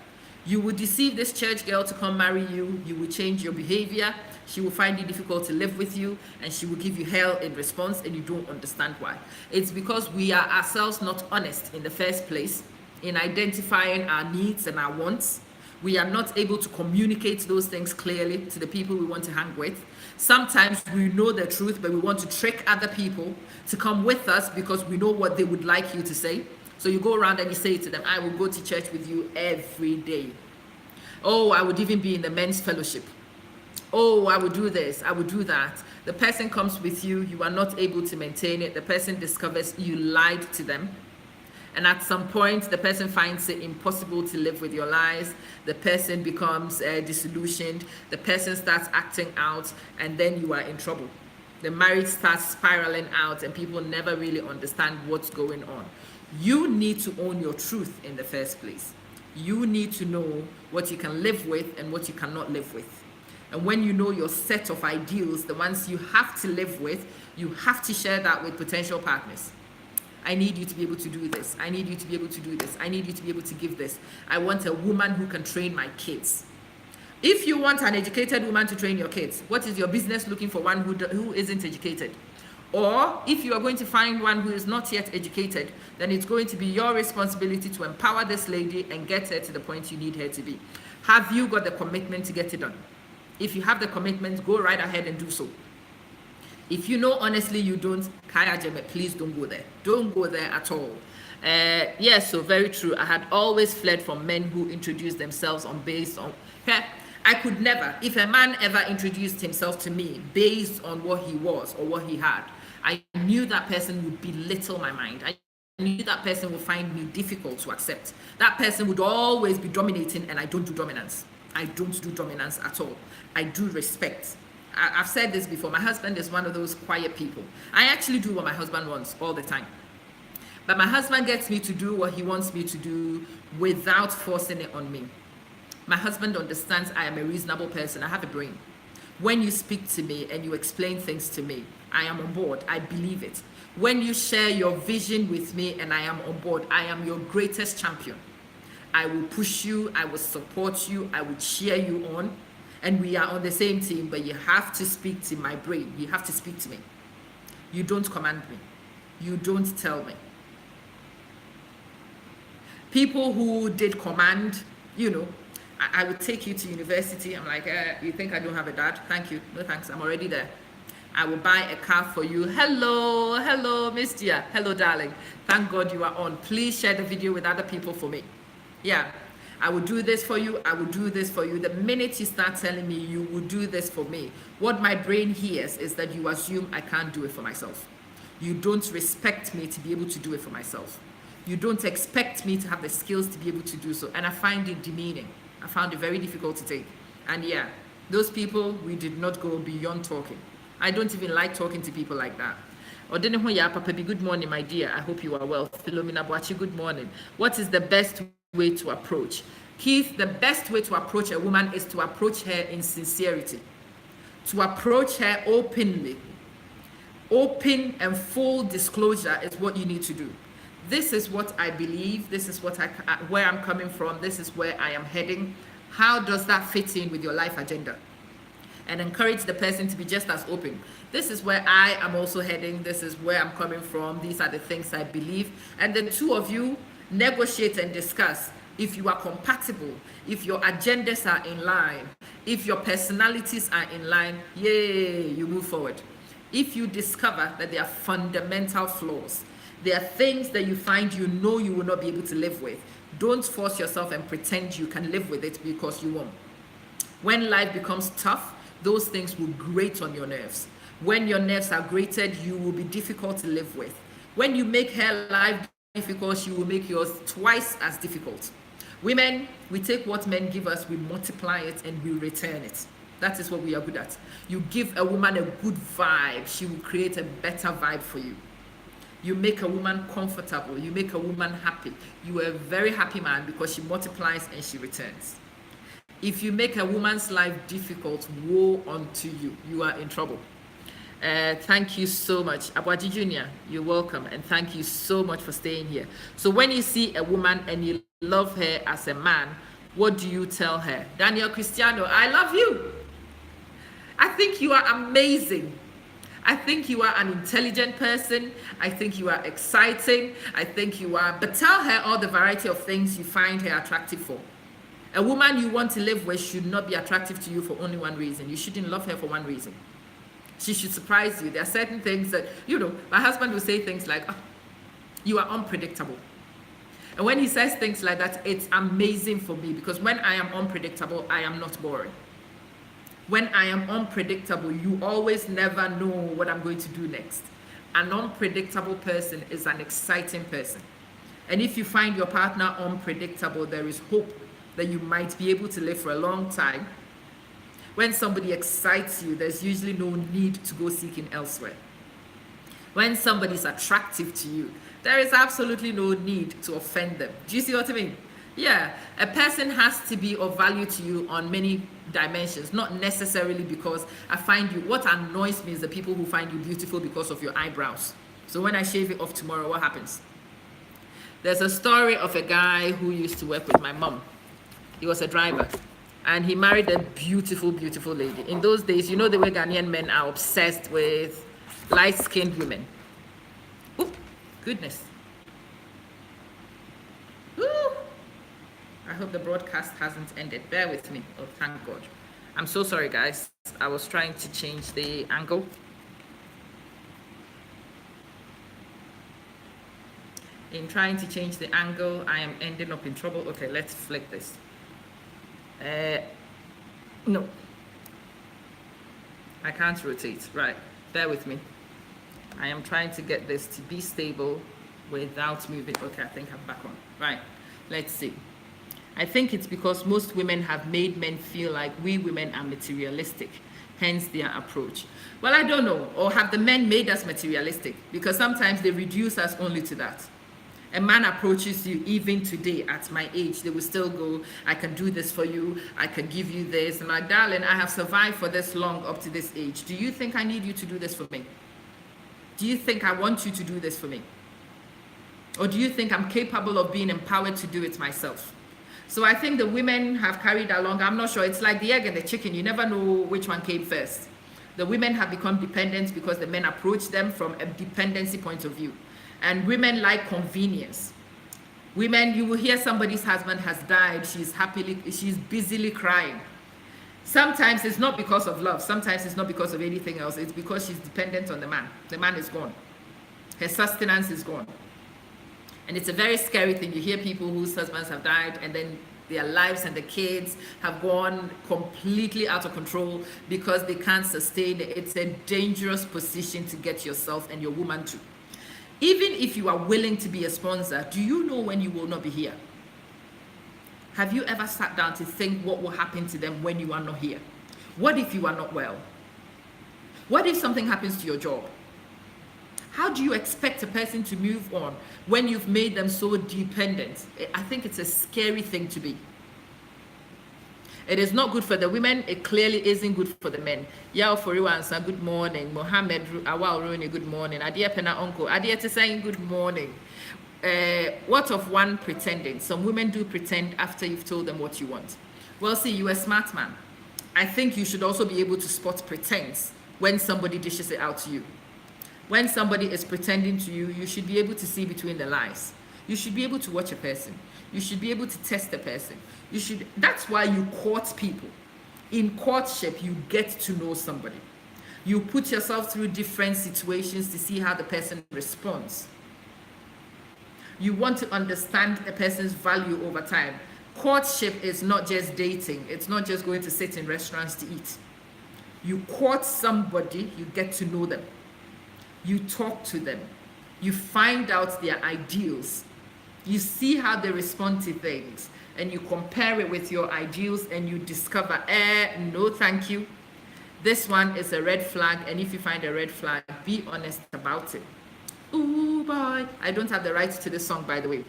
You will deceive this church girl to come marry you. You will change your behavior. She will find it difficult to live with you, and she will give you hell in response, and you don't understand why. It's because we are ourselves not honest in the first place in identifying our needs and our wants. We are not able to communicate those things clearly to the people we want to hang with. Sometimes we know the truth, but we want to trick other people to come with us because we know what they would like you to say. So you go around and you say to them, I will go to church with you every day. Oh, I would even be in the men's fellowship. Oh, I would do this, I would do that. The person comes with you, you are not able to maintain it. The person discovers you lied to them. And at some point, the person finds it impossible to live with your lies. The person becomes disillusioned. The person starts acting out, and then you are in trouble. The marriage starts spiraling out, and people never really understand what's going on. You need to own your truth in the first place. You need to know what you can live with and what you cannot live with. And when you know your set of ideals, the ones you have to live with, you have to share that with potential partners. I need you to be able to do this. I need you to be able to do this. I need you to be able to give this. I want a woman who can train my kids. If you want an educated woman to train your kids, what is your business looking for one who isn't educated? Or if you are going to find one who is not yet educated, then it's going to be your responsibility to empower this lady and get her to the point you need her to be. Have you got the commitment to get it done? If you have the commitment, go right ahead and do so. If you know honestly you don't, Kaya Jeme, please don't go there. Don't go there at all. Yes, so very true. I had always fled from men who introduced themselves based on. I could never, if a man ever introduced himself to me based on what he was or what he had, I knew that person would belittle my mind. I knew that person would find me difficult to accept. That person would always be dominating, and I don't do dominance. I don't do dominance at all. I do respect. I've said this before. My husband is one of those quiet people. I actually do what my husband wants all the time. But my husband gets me to do what he wants me to do without forcing it on me. My husband understands I am a reasonable person. I have a brain. When you speak to me and you explain things to me, I am on board. I believe it. When you share your vision with me and I am on board, I am your greatest champion. I will push you. I will support you. I will cheer you on. And we are on the same team, but you have to speak to my brain. You have to speak to me. You don't command me. You don't tell me. People who did command, I would take you to university. I'm like, you think I don't have a dad? Thank you. No thanks. I'm already there. I will buy a car for you. Hello, Miss Dia. Hello, darling. Thank God you are on. Please share the video with other people for me. Yeah. I will do this for you. I will do this for you. The minute you start telling me you will do this for me, what my brain hears is that you assume I can't do it for myself. You don't respect me to be able to do it for myself. You don't expect me to have the skills to be able to do so. And I find it demeaning. I found it very difficult to take. And yeah, those people, we did not go beyond talking. I don't even like talking to people like that. Papa, good morning, my dear. I hope you are well. Philomena Boachi, good morning. What is the best way to approach? Keith, the best way to approach a woman is to approach her in sincerity. To approach her openly. Open and full disclosure is what you need to do. This is what I believe. This is what where I'm coming from. This is where I am heading. How does that fit in with your life agenda? And encourage the person to be just as open. This is where I am also heading. This is where I'm coming from. These are the things I believe. And the two of you negotiate and discuss. If you are compatible, if your agendas are in line, if your personalities are in line, yay, you move forward. If you discover that there are fundamental flaws, there are things that you find you will not be able to live with, don't force yourself and pretend you can live with it, because you won't. When life becomes tough, those things will grate on your nerves. When your nerves are grated, you will be difficult to live with. When you make her life difficult, she will make yours twice as difficult. Women, we take what men give us, we multiply it, and we return it. That is what we are good at. You give a woman a good vibe, she will create a better vibe for you. You make a woman comfortable, you make a woman happy. You are a very happy man because she multiplies and she returns. If you make a woman's life difficult, woe unto you. You are in trouble. Thank you so much. Abwaji Jr., you're welcome. And thank you so much for staying here. So when you see a woman and you love her as a man, what do you tell her? Daniel Cristiano, I love you. I think you are amazing. I think you are an intelligent person. I think you are exciting. I think you are, but tell her all the variety of things you find her attractive for. A woman you want to live with should not be attractive to you for only one reason. You shouldn't love her for one reason. She should surprise you. There are certain things that, my husband will say things like, oh, you are unpredictable. And when he says things like that, it's amazing for me because when I am unpredictable, I am not boring. When I am unpredictable, you always never know what I'm going to do next. An unpredictable person is an exciting person. And if you find your partner unpredictable, there is hope that you might be able to live for a long time. When somebody excites you, there's usually no need to go seeking elsewhere. When somebody's attractive to you, there is absolutely no need to offend them. Do you see what I mean? Yeah, a person has to be of value to you on many dimensions, not necessarily because what annoys me is the people who find you beautiful because of your eyebrows. So when I shave it off tomorrow, what happens? There's a story of a guy who used to work with my mom. He was a driver. And he married a beautiful, beautiful lady. In those days, the way Ghanaian men are obsessed with light-skinned women. Oh, goodness. Ooh. I hope the broadcast hasn't ended. Bear with me. Oh, thank God. I'm so sorry, guys. I was trying to change the angle. In trying to change the angle, I am ending up in trouble. Okay, let's flick this. No, I can't rotate. Right, bear with me. I am trying to get this to be stable without moving. Okay, I think I'm back on. Right, let's see. I think it's because most women have made men feel like we women are materialistic, hence their approach. Well, I don't know. Or have the men made us materialistic? Because sometimes they reduce us only to that. A man approaches you even today at my age, they will still go, I can do this for you, I can give you this. And my darling, I have survived for this long up to this age. Do you think I need you to do this for me? Do you think I want you to do this for me? Or do you think I'm capable of being empowered to do it myself? So I think the women have carried along, I'm not sure, it's like the egg and the chicken, you never know which one came first. The women have become dependent because the men approach them from a dependency point of view. And women like convenience. Women, you will hear somebody's husband has died, she's busily crying. Sometimes it's not because of love, sometimes it's not because of anything else, it's because she's dependent on the man. The man is gone. Her sustenance is gone. And it's a very scary thing. You hear people whose husbands have died and then their lives and the kids have gone completely out of control because they can't sustain it. It's a dangerous position to get yourself and your woman to. Even if you are willing to be a sponsor, do you know when you will not be here? Have you ever sat down to think what will happen to them when you are not here? What if you are not well? What if something happens to your job? How do you expect a person to move on when you've made them so dependent? I think it's a scary thing to be. It is not good for the women. It clearly isn't good for the men. Yao Foriwansa, good morning. Mohammed Awal Roni, good morning. Adia Pena Uncle. Adia Tesaying, good morning. What of one pretending? Some women do pretend after you've told them what you want. Well, see, you're a smart man. I think you should also be able to spot pretense when somebody dishes it out to you. When somebody is pretending to you, you should be able to see between the lies. You should be able to watch a person. You should be able to test a person. That's why you court people. In courtship, you get to know somebody. You put yourself through different situations to see how the person responds. You want to understand a person's value over time. Courtship is not just dating. It's not just going to sit in restaurants to eat. You court somebody, you get to know them. You talk to them. You find out their ideals. You see how they respond to things. And you compare it with your ideals and you discover, no thank you. This one is a red flag, and if you find a red flag, be honest about it. Ooh, boy. I don't have the rights to this song, by the way.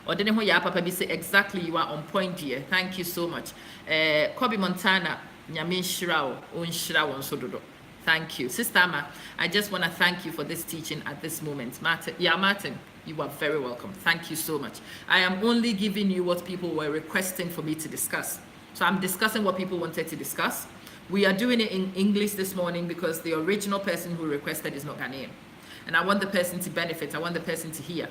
Or didn't hear Papa be say exactly, you are on point here. Thank you so much. Kobe Montana, Nyamin Shirao, Un Shirao, Sododo. Thank you. Sister Amma, I just want to thank you for this teaching at this moment. Martin, yeah, Martin, you are very welcome. Thank you so much. I am only giving you what people were requesting for me to discuss. So I'm discussing what people wanted to discuss. We are doing it in English this morning because the original person who requested is not Ghanaian. And I want the person to benefit. I want the person to hear.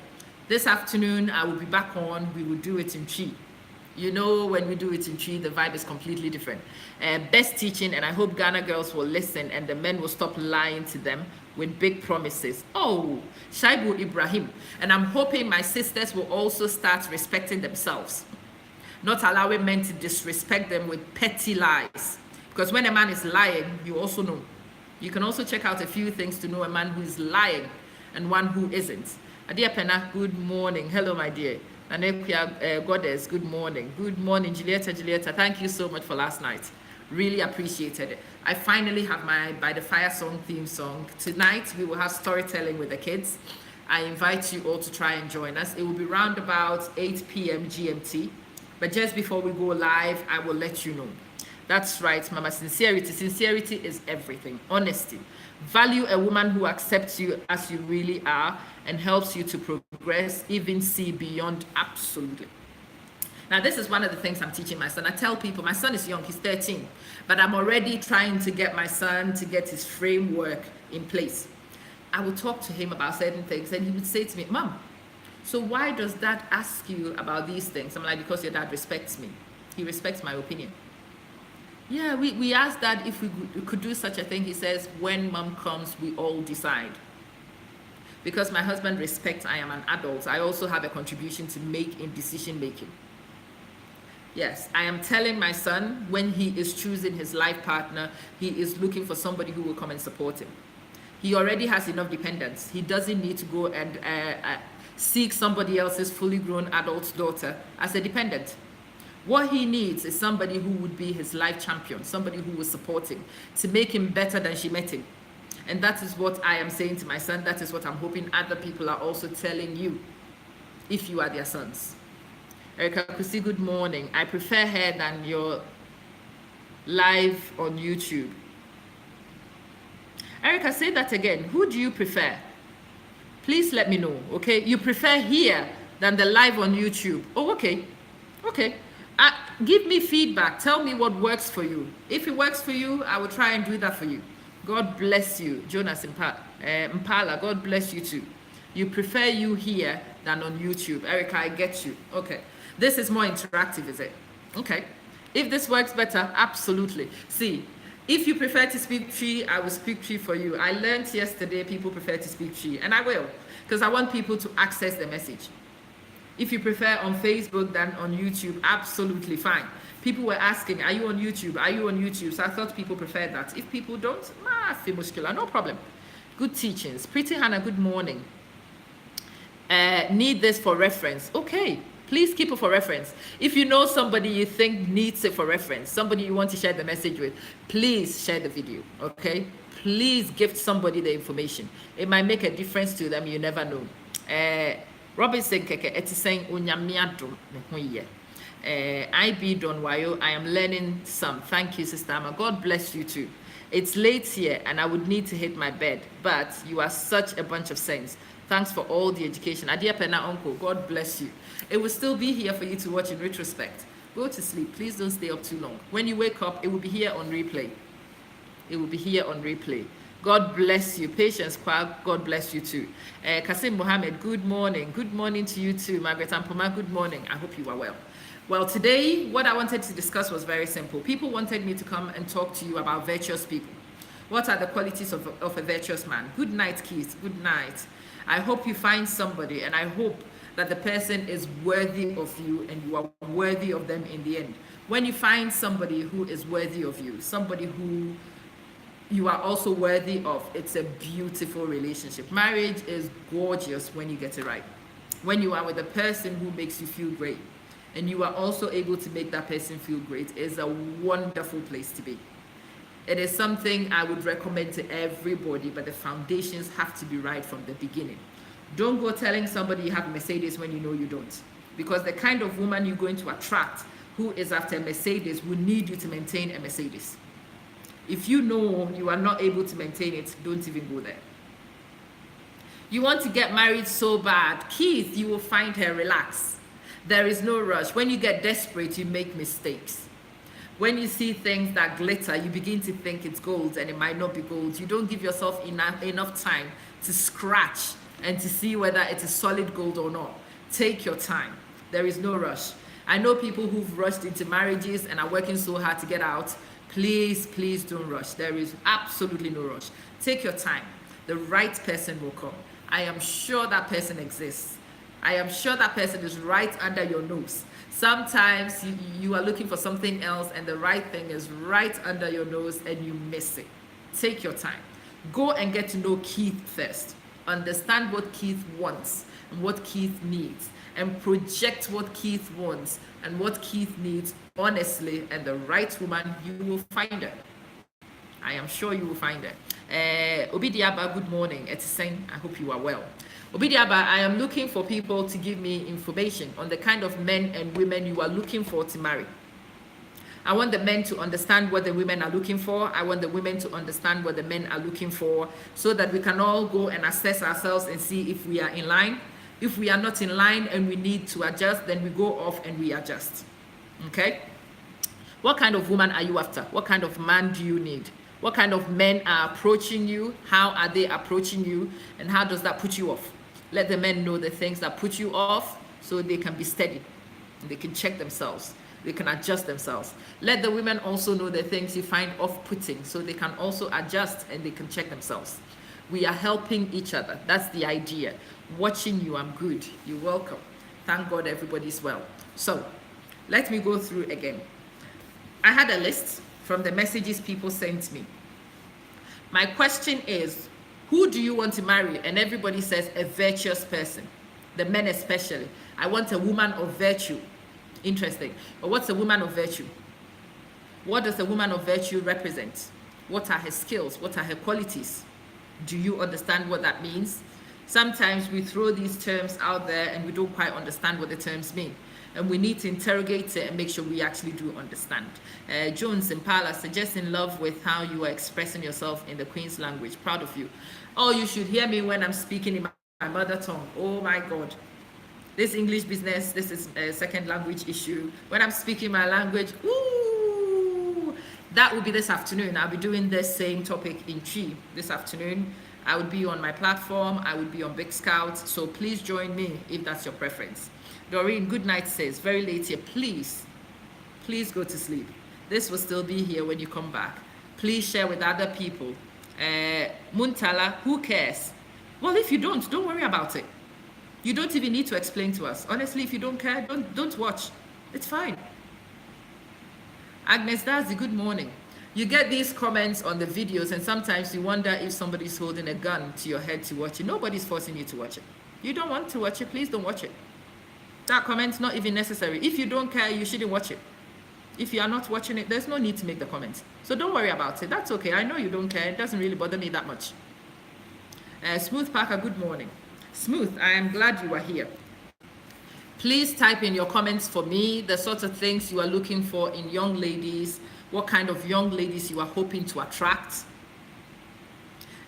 This afternoon, I will be back on. We will do it in Chi. You know, when we do it in Chi, the vibe is completely different. Best teaching, and I hope Ghana girls will listen and the men will stop lying to them with big promises. Oh, Shaibu Ibrahim. And I'm hoping my sisters will also start respecting themselves, not allowing men to disrespect them with petty lies. Because when a man is lying, you also know. You can also check out a few things to know a man who is lying and one who isn't. Adia Pena, good morning. Hello, my dear. Anekia Goddess, good morning. Good morning, Julieta. Thank you so much for last night. Really appreciated it. I finally have my By the Fire song theme song. Tonight, we will have storytelling with the kids. I invite you all to try and join us. It will be round about 8 p.m. GMT. But just before we go live, I will let you know. That's right, Mama. Sincerity. Sincerity is everything. Honesty. Value a woman who accepts you as you really are and helps you to progress, even see beyond. Absolutely. Now, this is one of the things I'm teaching my son. I tell people, my son is young, he's 13, but I'm already trying to get my son to get his framework in place. I will talk to him about certain things and he would say to me, Mom, so why does Dad ask you about these things? I'm like, because your dad respects me. He respects my opinion. Yeah, we asked Dad if we could do such a thing. He says, when Mom comes, we all decide. Because my husband respects I am an adult, I also have a contribution to make in decision making. Yes, I am telling my son when he is choosing his life partner, he is looking for somebody who will come and support him. He already has enough dependence. He doesn't need to go and seek somebody else's fully grown adult daughter as a dependent. What he needs is somebody who would be his life champion, somebody who will support him to make him better than she met him. And that is what I am saying to my son. That is what I'm hoping other people are also telling you, if you are their sons. Erica Kusi, good morning. I prefer her than your live on YouTube. Erica, say that again. Who do you prefer? Please let me know, okay? You prefer here than the live on YouTube. Oh, okay. Okay. Give me feedback. Tell me what works for you. If it works for you, I will try and do that for you. God bless you. Jonas Impala, God bless you too. You prefer you here than on YouTube. Erica, I get you. Okay. This is more interactive, is it? Okay. If this works better, absolutely. See, if you prefer to speak Twi, I will speak Twi for you. I learned yesterday people prefer to speak Twi, and I will, because I want people to access the message. If you prefer on Facebook than on YouTube, absolutely fine. People were asking, are you on YouTube? Are you on YouTube? So I thought people preferred that. If people don't, no problem. Good teachings. Pretty Hannah, good morning. Need this for reference. Okay, please keep it for reference. If you know somebody you think needs it for reference, somebody you want to share the message with, please share the video, okay? Please gift somebody the information. It might make a difference to them, you never know. Robinson Keke, it's saying, IB Don Wayo, I am learning some. Thank you, Sister Amma. God bless you too. It's late here and I would need to hit my bed, but you are such a bunch of saints. Thanks for all the education. Adia Pena Uncle, God bless you. It will still be here for you to watch in retrospect. Go to sleep. Please don't stay up too long. When you wake up, it will be here on replay. It will be here on replay. God bless you. Patience, God bless you too. Kasim Mohammed, good morning. Good morning to you too. Margaret Ampoma, good morning. I hope you are well. Well, today, what I wanted to discuss was very simple. People wanted me to come and talk to you about virtuous people. What are the qualities of a virtuous man? Good night, Keith. Good night. I hope you find somebody, and I hope that the person is worthy of you and you are worthy of them in the end. When you find somebody who is worthy of you, somebody who you are also worthy of, it's a beautiful relationship. Marriage is gorgeous when you get it right. When you are with a person who makes you feel great, and you are also able to make that person feel great, is a wonderful place to be. It is something I would recommend to everybody, but the foundations have to be right from the beginning. Don't go telling somebody you have a Mercedes when you know you don't. Because the kind of woman you're going to attract who is after a Mercedes will need you to maintain a Mercedes. If you know you are not able to maintain it, don't even go there. You want to get married so bad, Keith, you will find her. Relax. There is no rush. When you get desperate, you make mistakes. When you see things that glitter, you begin to think it's gold and it might not be gold. You don't give yourself enough time to scratch and to see whether it is solid gold or not. Take your time. There is no rush. I know people who've rushed into marriages and are working so hard to get out. Please, please don't rush. There is absolutely no rush. Take your time. The right person will come. I am sure that person exists. I am sure that person is right under your nose. Sometimes you are looking for something else and the right thing is right under your nose and you miss it. Take your time. Go and get to know Keith first. Understand what Keith wants and what Keith needs, and project what Keith wants and what Keith needs honestly, and the right woman, you will find her. I am sure you will find her. Obidiaba, good morning. It's saying, I hope you are well. Obidiaba, I am looking for people to give me information on the kind of men and women you are looking for to marry. I want the men to understand what the women are looking for. I want the women to understand what the men are looking for, so that we can all go and assess ourselves and see if we are in line. If we are not in line and we need to adjust, then we go off and we adjust. Okay? What kind of woman are you after? What kind of man do you need? What kind of men are approaching you? How are they approaching you? And how does that put you off? Let the men know the things that put you off so they can be steady. They can check themselves. They can adjust themselves. Let the women also know the things you find off-putting so they can also adjust and they can check themselves. We are helping each other. That's the idea. Watching you, I'm good. You're welcome. Thank God everybody's well. So let me go through again. I had a list from the messages people sent me. My question is, who do you want to marry? And everybody says a virtuous person. The men especially. I want a woman of virtue. Interesting. But what's a woman of virtue? What does a woman of virtue represent? What are her skills? What are her qualities? Do you understand what that means? Sometimes we throw these terms out there and we don't quite understand what the terms mean. And we need to interrogate it and make sure we actually do understand. Jones Impala suggests in love with how you are expressing yourself in the Queen's language. Proud of you. Oh, you should hear me when I'm speaking in my mother tongue. Oh my God. This English business, this is a second language issue. When I'm speaking my language, ooh, that will be this afternoon. I'll be doing the same topic in Chi this afternoon. I would be on my platform. I would be on Big Scout. So please join me if that's your preference. Doreen, good night says, very late here. Please go to sleep. This will still be here when you come back. Please share with other people. Muntala, who cares? Well, if you don't worry about it. You don't even need to explain to us. Honestly, if you don't care, don't watch. It's fine. Agnes Dazi, good morning. You get these comments on the videos and sometimes you wonder if somebody's holding a gun to your head to watch it. Nobody's forcing you to watch it. You don't want to watch it, please don't watch it. That comment's not even necessary. If you don't care, you shouldn't watch it. If you are not watching it, there's no need to make the comments. So don't worry about it. That's okay. I know you don't care. It doesn't really bother me that much. Smooth Parker, good morning. Smooth, I am glad you are here. Please type in your comments for me, the sorts of things you are looking for in young ladies, what kind of young ladies you are hoping to attract.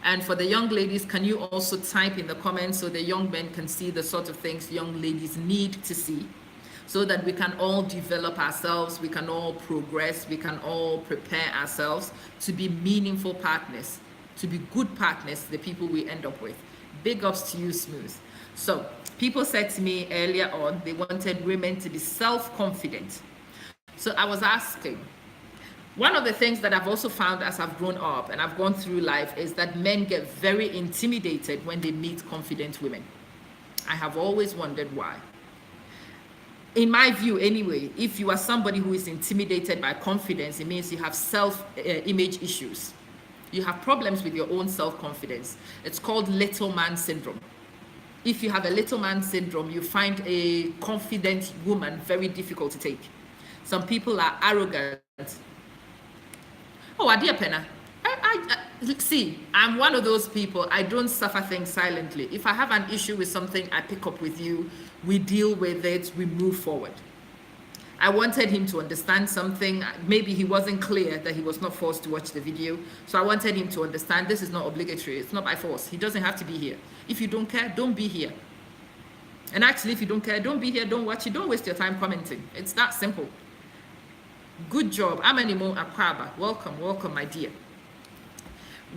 And for the young ladies, can you also type in the comments so the young men can see the sort of things young ladies need to see, so that we can all develop ourselves, we can all progress, we can all prepare ourselves to be meaningful partners, to be good partners, the people we end up with. Big ups to you, Smooth. So people said to me earlier on, they wanted women to be self-confident. So I was asking, one of the things that I've also found as I've grown up and I've gone through life is that men get very intimidated when they meet confident women. I have always wondered why. In my view anyway, if you are somebody who is intimidated by confidence, it means you have self-image issues. You have problems with your own self-confidence. It's called little man syndrome. If you have a little man syndrome, you find a confident woman very difficult to take. Some people are arrogant. Oh, Adia Penna, see, I'm one of those people. I don't suffer things silently. If I have an issue with something, I pick up with you. We deal with it. We move forward. I wanted him to understand something. Maybe he wasn't clear that he was not forced to watch the video. So I wanted him to understand this is not obligatory. It's not by force. He doesn't have to be here. If you don't care, don't be here. And actually, if you don't care, don't be here, don't watch it, don't waste your time commenting. It's that simple. Good job. Amanimo Akwaba. Welcome, welcome, my dear.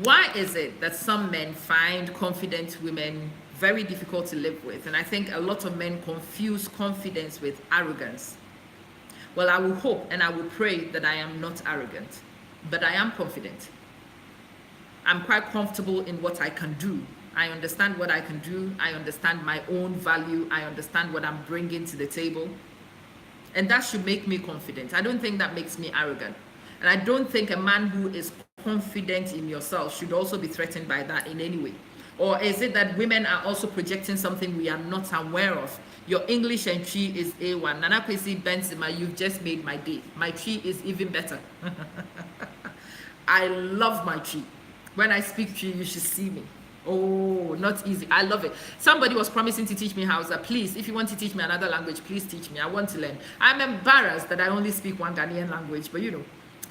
Why is it that some men find confident women very difficult to live with? And I think a lot of men confuse confidence with arrogance. Well, I will hope and I will pray that I am not arrogant, but I am confident. I'm quite comfortable in what I can do. I understand what I can do. I understand my own value. I understand what I'm bringing to the table. And that should make me confident. I don't think that makes me arrogant. And I don't think a man who is confident in yourself should also be threatened by that in any way. Or is it that women are also projecting something we are not aware of? Your English and Chi is A1. Nana Kwesi Benzema, you've just made my day. My Chi is even better. I love my Chi. When I speak Chi, you should see me. Oh, not easy. I love it. Somebody was promising to teach me Hausa. Please, if you want to teach me another language, please teach me. I want to learn. I'm embarrassed that I only speak one Ghanaian language, but you know,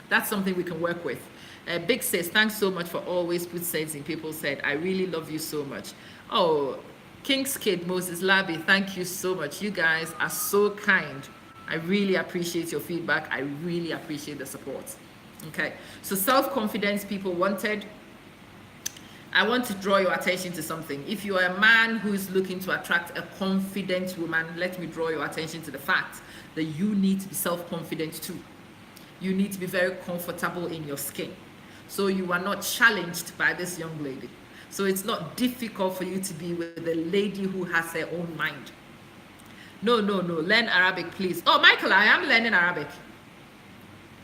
that's something we can work with. Big says, thanks so much for always put sense in people's head. I really love you so much. Oh, King's Kid, Moses Labi, thank you so much. You guys are so kind. I really appreciate your feedback. I really appreciate the support. Okay, so self-confidence people wanted. I want to draw your attention to something. If you are a man who is looking to attract a confident woman, let me draw your attention to the fact that you need to be self-confident too. You need to be very comfortable in your skin. So you are not challenged by this young lady. So it's not difficult for you to be with a lady who has her own mind. No. Learn Arabic, please. Oh, Michael, I am learning Arabic.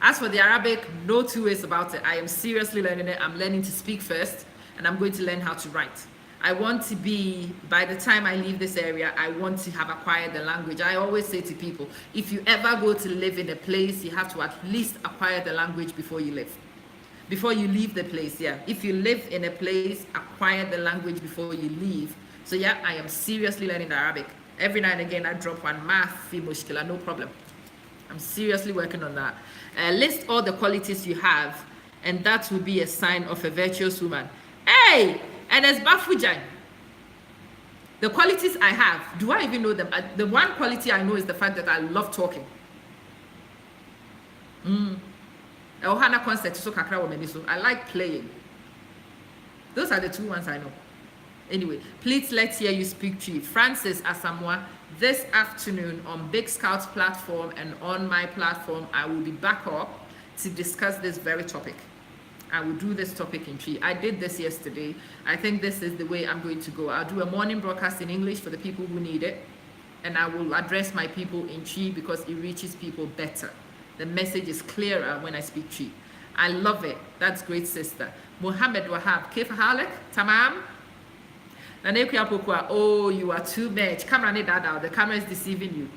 As for the Arabic, no two ways about it. I am seriously learning it. I'm learning to speak first, and I'm going to learn how to write. I want to be, by the time I leave this area, I want to have acquired the language. I always say to people, if you ever go to live in a place, you have to at least acquire the language before you live. Before you leave the place, yeah. If you live in a place, acquire the language before you leave. So yeah, I am seriously learning Arabic. Every now and again, I drop one math, fi mushkila, no problem. I'm seriously working on that. List all the qualities you have, and that will be a sign of a virtuous woman. Hey, and as Bafujan, the qualities I have, do I even know them? The one quality I know is the fact that I love talking. Ohana concert so kakra wo mani so. I like playing. Those are the two ones I know. Anyway, please let's hear you speak to Francis Asamoah this afternoon on Big Scout's platform and on my platform. I will be back up to discuss this very topic. I will do this topic in Chi. I did this yesterday. I think this is the way I'm going to go. I'll do a morning broadcast in English for the people who need it, and I will address my people in Chi because it reaches people better. The message is clearer when I speak Chi. I love it. That's great, sister. Mohammed Wahab, Kif Halek, Tamam. Oh, you are too much. Camera need that out. The camera is deceiving you.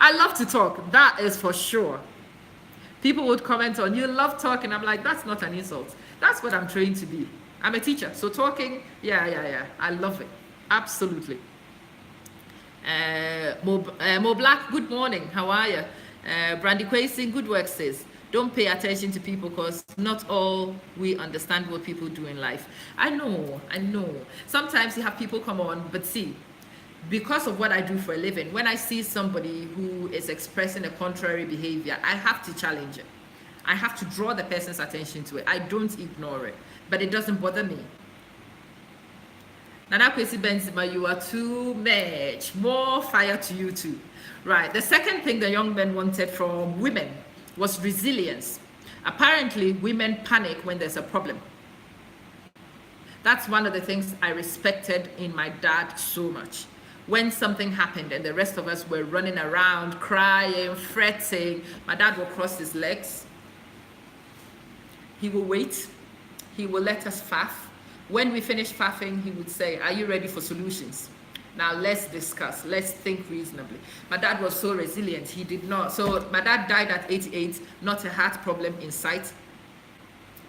I love to talk. That is for sure. People would comment on, you love talking. I'm like, that's not an insult. That's what I'm trained to be. I'm a teacher. So talking, yeah. I love it. Absolutely. Mo Black, good morning. How are you? Brandy Kwesi, good work, sis. Don't pay attention to people because not all we understand what people do in life. I know. Sometimes you have people come on, but see, because of what I do for a living, when I see somebody who is expressing a contrary behavior, I have to challenge it. I have to draw the person's attention to it. I don't ignore it, but it doesn't bother me. Nana Kwesi Benzema, you are too much. More fire to you too. Right. The second thing the young men wanted from women was resilience. Apparently, women panic when there's a problem. That's one of the things I respected in my dad so much. When something happened and the rest of us were running around, crying, fretting, my dad will cross his legs. He will wait. He will let us faff. When we finish faffing, he would say, are you ready for solutions? Now let's discuss. Let's think reasonably. My dad was so resilient. He did not. So my dad died at 88, not a heart problem in sight.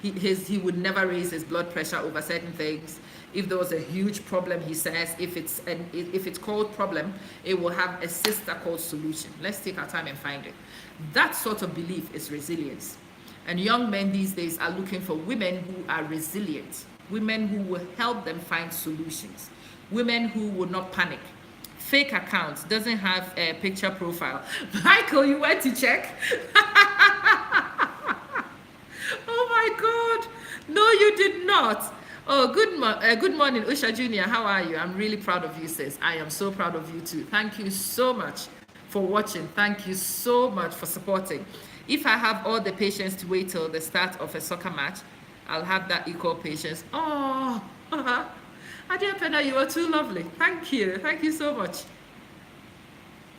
He would never raise his blood pressure over certain things. If there was a huge problem, he says, if it's called problem, it will have a sister called solution. Let's take our time and find it. That sort of belief is resilience. And young men these days are looking for women who are resilient, women who will help them find solutions, women who will not panic. Fake accounts, doesn't have a picture profile. Michael, you went to check? Oh my God. No, you did not. Oh, good morning, Usha Jr. How are you? I'm really proud of you, sis. I am so proud of you too. Thank you so much for watching. Thank you so much for supporting. If I have all the patience to wait till the start of a soccer match, I'll have that equal patience. Oh, Adiapena, you are too lovely. Thank you. Thank you so much.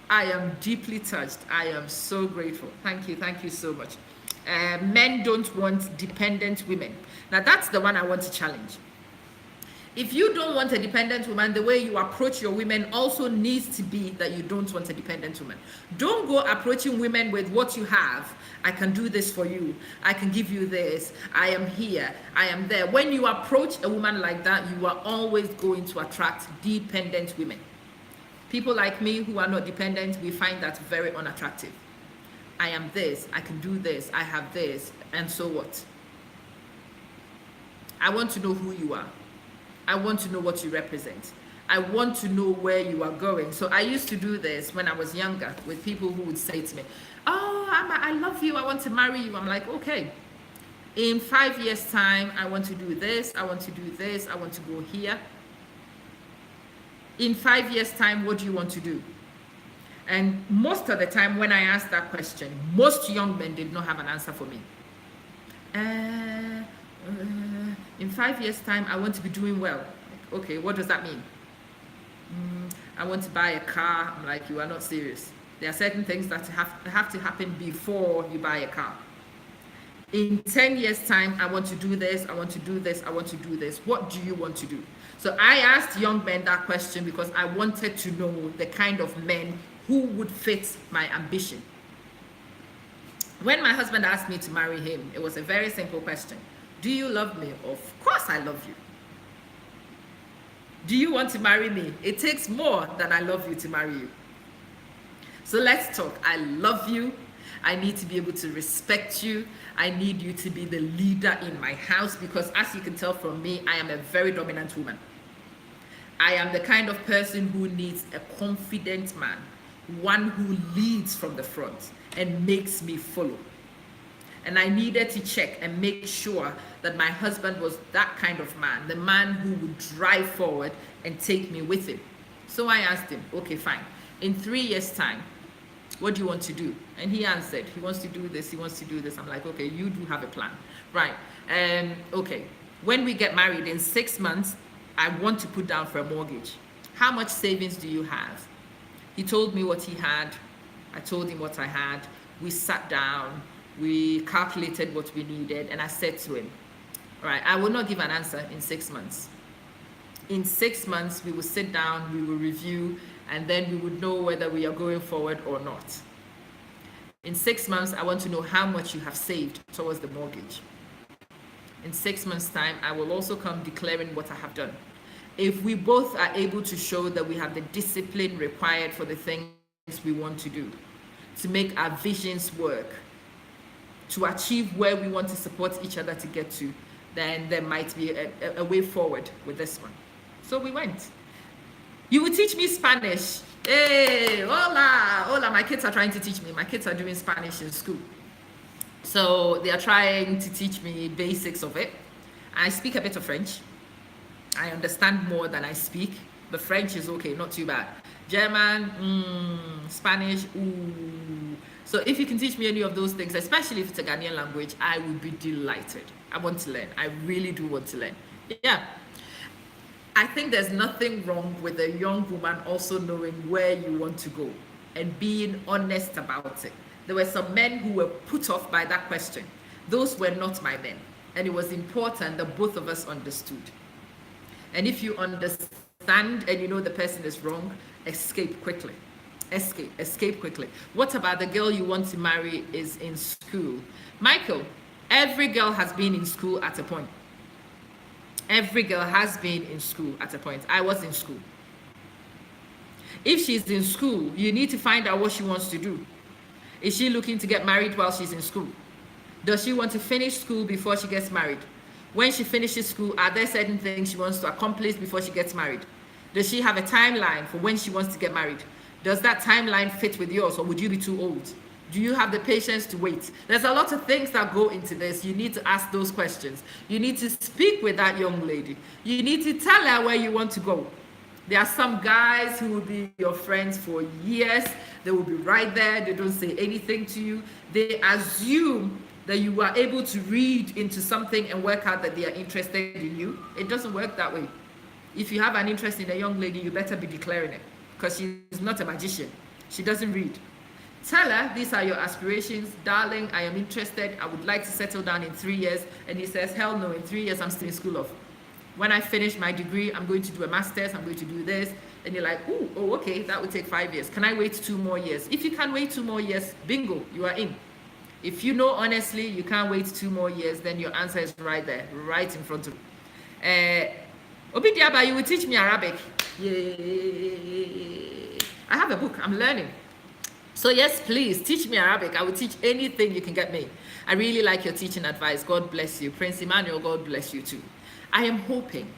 I am deeply touched. I am so grateful. Thank you. Thank you so much. Men don't want dependent women. Now, that's the one I want to challenge. If you don't want a dependent woman, the way you approach your women also needs to be that you don't want a dependent woman. Don't go approaching women with what you have. I can do this for you. I can give you this. I am here. I am there. When you approach a woman like that, you are always going to attract dependent women. People like me who are not dependent, we find that very unattractive. I am this. I can do this. I have this. And so what? I want to know who you are. I want to know what you represent. I want to know where you are going. So I used to do this when I was younger with people who would say to me, oh, I love you. I want to marry you. I'm like, okay. In 5 years' time, I want to do this. I want to do this. I want to go here. In 5 years' time, what do you want to do? And most of the time when I asked that question, most young men did not have an answer for me. In 5 years' time, I want to be doing well. Like, okay, what does that mean? I want to buy a car. I'm like, you are not serious. There are certain things that have to happen before you buy a car. In 10 years' time, I want to do this, I want to do this, I want to do this. What do you want to do? So I asked young men that question because I wanted to know the kind of men who would fit my ambition. When my husband asked me to marry him, it was a very simple question. Do you love me? Of course I love you. Do you want to marry me? It takes more than I love you to marry you. So let's talk. I love you. I need to be able to respect you. I need you to be the leader in my house because as you can tell from me, I am a very dominant woman. I am the kind of person who needs a confident man, one who leads from the front and makes me follow. And I needed to check and make sure that my husband was that kind of man, the man who would drive forward and take me with him. So I asked him, okay, fine. In 3 years' time, what do you want to do? And he answered, he wants to do this, he wants to do this. I'm like, okay, you do have a plan. Right. Okay, when we get married in 6 months, I want to put down for a mortgage. How much savings do you have? He told me what he had. I told him what I had. We sat down. We calculated what we needed, and I said to him, all right, I will not give an answer in 6 months. In 6 months, we will sit down, we will review, and then we would know whether we are going forward or not. In 6 months, I want to know how much you have saved towards the mortgage. In 6 months' time, I will also come declaring what I have done. If we both are able to show that we have the discipline required for the things we want to do, to make our visions work, to achieve where we want to support each other to get to, then there might be a way forward with this one. So we went. You will teach me Spanish. Hey, hola, hola. My kids are trying to teach me. My kids are doing Spanish in school. So they are trying to teach me basics of it. I speak a bit of French. I understand more than I speak, but French is okay, not too bad. German, Spanish, ooh. So if you can teach me any of those things, especially if it's a Ghanaian language, I would be delighted. I want to learn. I really do want to learn. Yeah. I think there's nothing wrong with a young woman also knowing where you want to go and being honest about it. There were some men who were put off by that question. Those were not my men. And it was important that both of us understood. And if you understand and you know the person is wrong, escape quickly. Escape quickly. What about the girl you want to marry is in school? Michael, Every girl has been in school at a point. Every girl has been in school at a point. I was in school. If she's in school, you need to find out what she wants to do. Is she looking to get married while she's in school? Does she want to finish school before she gets married? When she finishes school, are there certain things she wants to accomplish before she gets married? Does she have a timeline for when she wants to get married? Does that timeline fit with yours, or would you be too old? Do you have the patience to wait? There's a lot of things that go into this. You need to ask those questions. You need to speak with that young lady. You need to tell her where you want to go. There are some guys who will be your friends for years. They will be right there. They don't say anything to you. They assume that you are able to read into something and work out that they are interested in you. It doesn't work that way. If you have an interest in a young lady, you better be declaring it, because she's not a magician. She doesn't read. Tell her, these are your aspirations. Darling, I am interested. I would like to settle down in 3 years. And he says, hell no, in 3 years, I'm still in school of. When I finish my degree, I'm going to do a master's, I'm going to do this. And you're like, oh, okay, that would take 5 years. Can I wait 2 more years? If you can wait 2 more years, bingo, you are in. If you know honestly you can't wait 2 more years, then your answer is right there, right in front of you. Obidiaba, you will teach me Arabic. Yay. I have a book, I'm learning. So yes, please, teach me Arabic. I will teach anything you can get me. I really like your teaching advice. God bless you. Prince Emmanuel, God bless you too. I am hoping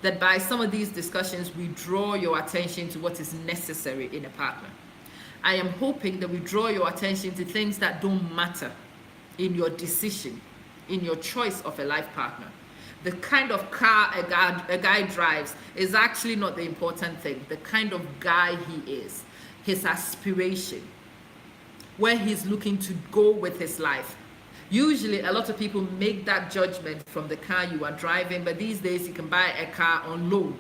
that by some of these discussions, we draw your attention to what is necessary in a partner. I am hoping that we draw your attention to things that don't matter in your decision, in your choice of a life partner. The kind of car a guy drives is actually not the important thing. The kind of guy he is, his aspiration, where he's looking to go with his life. Usually, a lot of people make that judgment from the car you are driving, but these days you can buy a car on loan.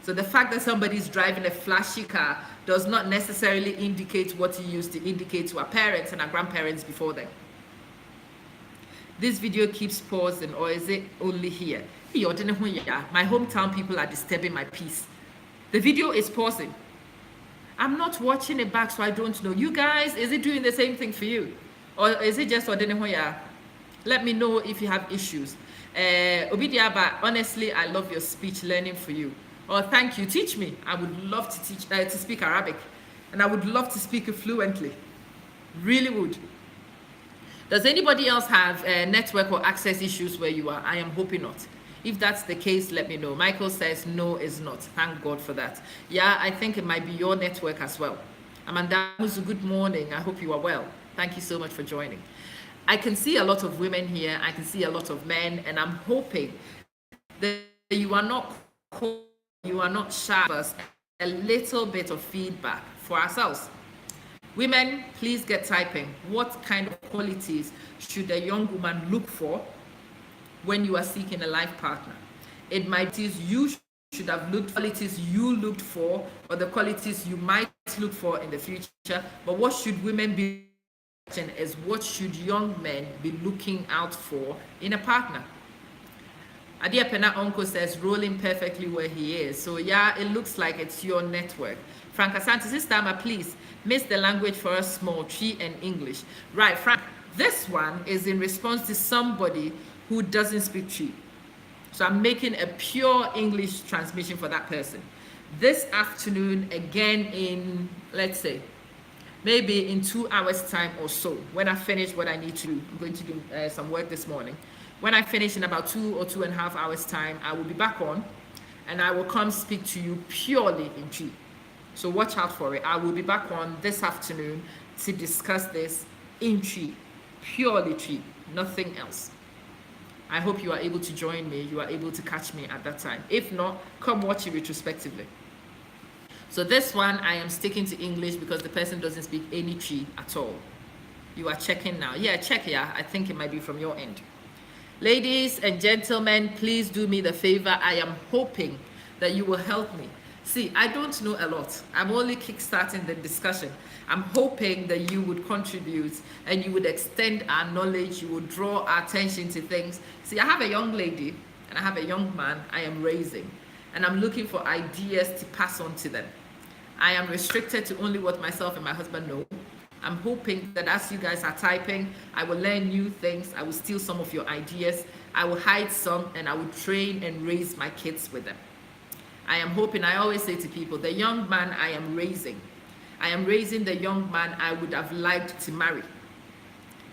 So the fact that somebody's driving a flashy car does not necessarily indicate what he used to indicate to our parents and our grandparents before them. This video keeps pausing, or is it only here? My hometown people are disturbing my peace. The video is pausing. I'm not watching it back, so I don't know. You guys, is it doing the same thing for you? Or is it just Odenehoya? Let me know if you have issues. Obidiaba, honestly, I love your speech, learning for you. Oh, thank you. Teach me. I would love to teach to speak Arabic, and I would love to speak it fluently. Really would. Does anybody else have network or access issues where you are? I am hoping not. If that's the case, let me know. Michael says no, it's not. Thank God for that. Yeah, I think it might be your network as well. Amanda, good morning. I hope you are well. Thank you so much for joining. I can see a lot of women here. I can see a lot of men, and I'm hoping that you are not cold, you are not shy. A little bit of feedback for ourselves. Women, please get typing. What kind of qualities should a young woman look for when you are seeking a life partner? It might be you should have looked, qualities you looked for, or the qualities you might look for in the future. But what should women be? Is what should young men be looking out for in a partner? Adia Pena Uncle says rolling perfectly where he is. So yeah, it looks like it's your network. Frank Asante, Sister Ama, please miss the language for us small, Tree and English. Right, Frank, this one is in response to somebody who doesn't speak Tree. So I'm making a pure English transmission for that person. This afternoon, again in, let's say, maybe in 2 hours time or so, when I finish what I need to do. I'm going to do some work this morning. When I finish in about 2 or 2.5 hours time, I will be back on and I will come speak to you purely in Tree. So watch out for it. I will be back on this afternoon to discuss this in Tree, purely Tree, nothing else. I hope you are able to join me. You are able to catch me at that time. If not, come watch it retrospectively. So this one, I am sticking to English because the person doesn't speak any Tree at all. You are checking now. Yeah, check here. I think it might be from your end. Ladies and gentlemen, please do me the favor. I am hoping that you will help me. See, I don't know a lot. I'm only kickstarting the discussion. I'm hoping that you would contribute and you would extend our knowledge. You would draw our attention to things. See, I have a young lady and I have a young man I am raising, and I'm looking for ideas to pass on to them. I am restricted to only what myself and my husband know. I'm hoping that as you guys are typing, I will learn new things. I will steal some of your ideas. I will hide some, and I will train and raise my kids with them. I am hoping, I always say to people, the young man I am raising the young man I would have liked to marry.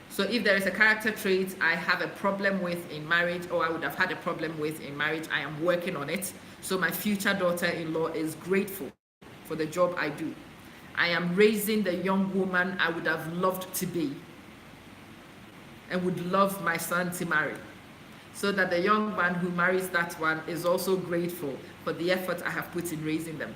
So if there is a character trait I have a problem with in marriage, or I would have had a problem with in marriage, I am working on it. So my future daughter-in-law is grateful for the job I do. I am raising the young woman I would have loved to be and would love my son to marry. So that the young man who marries that one is also grateful for the effort I have put in raising them.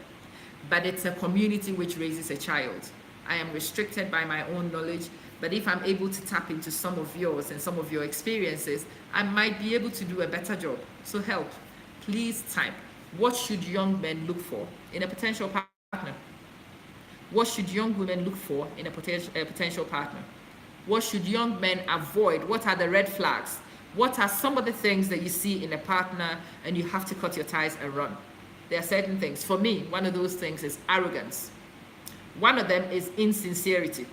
But it's a community which raises a child. I am restricted by my own knowledge, but if I'm able to tap into some of yours and some of your experiences, I might be able to do a better job. So help. Please type. What should young men look for in a potential partner? What should young women look for in a potential partner? What should young men avoid? What are the red flags? What are some of the things that you see in a partner and you have to cut your ties and run? There are certain things. For me, one of those things is arrogance. One of them is insincerity.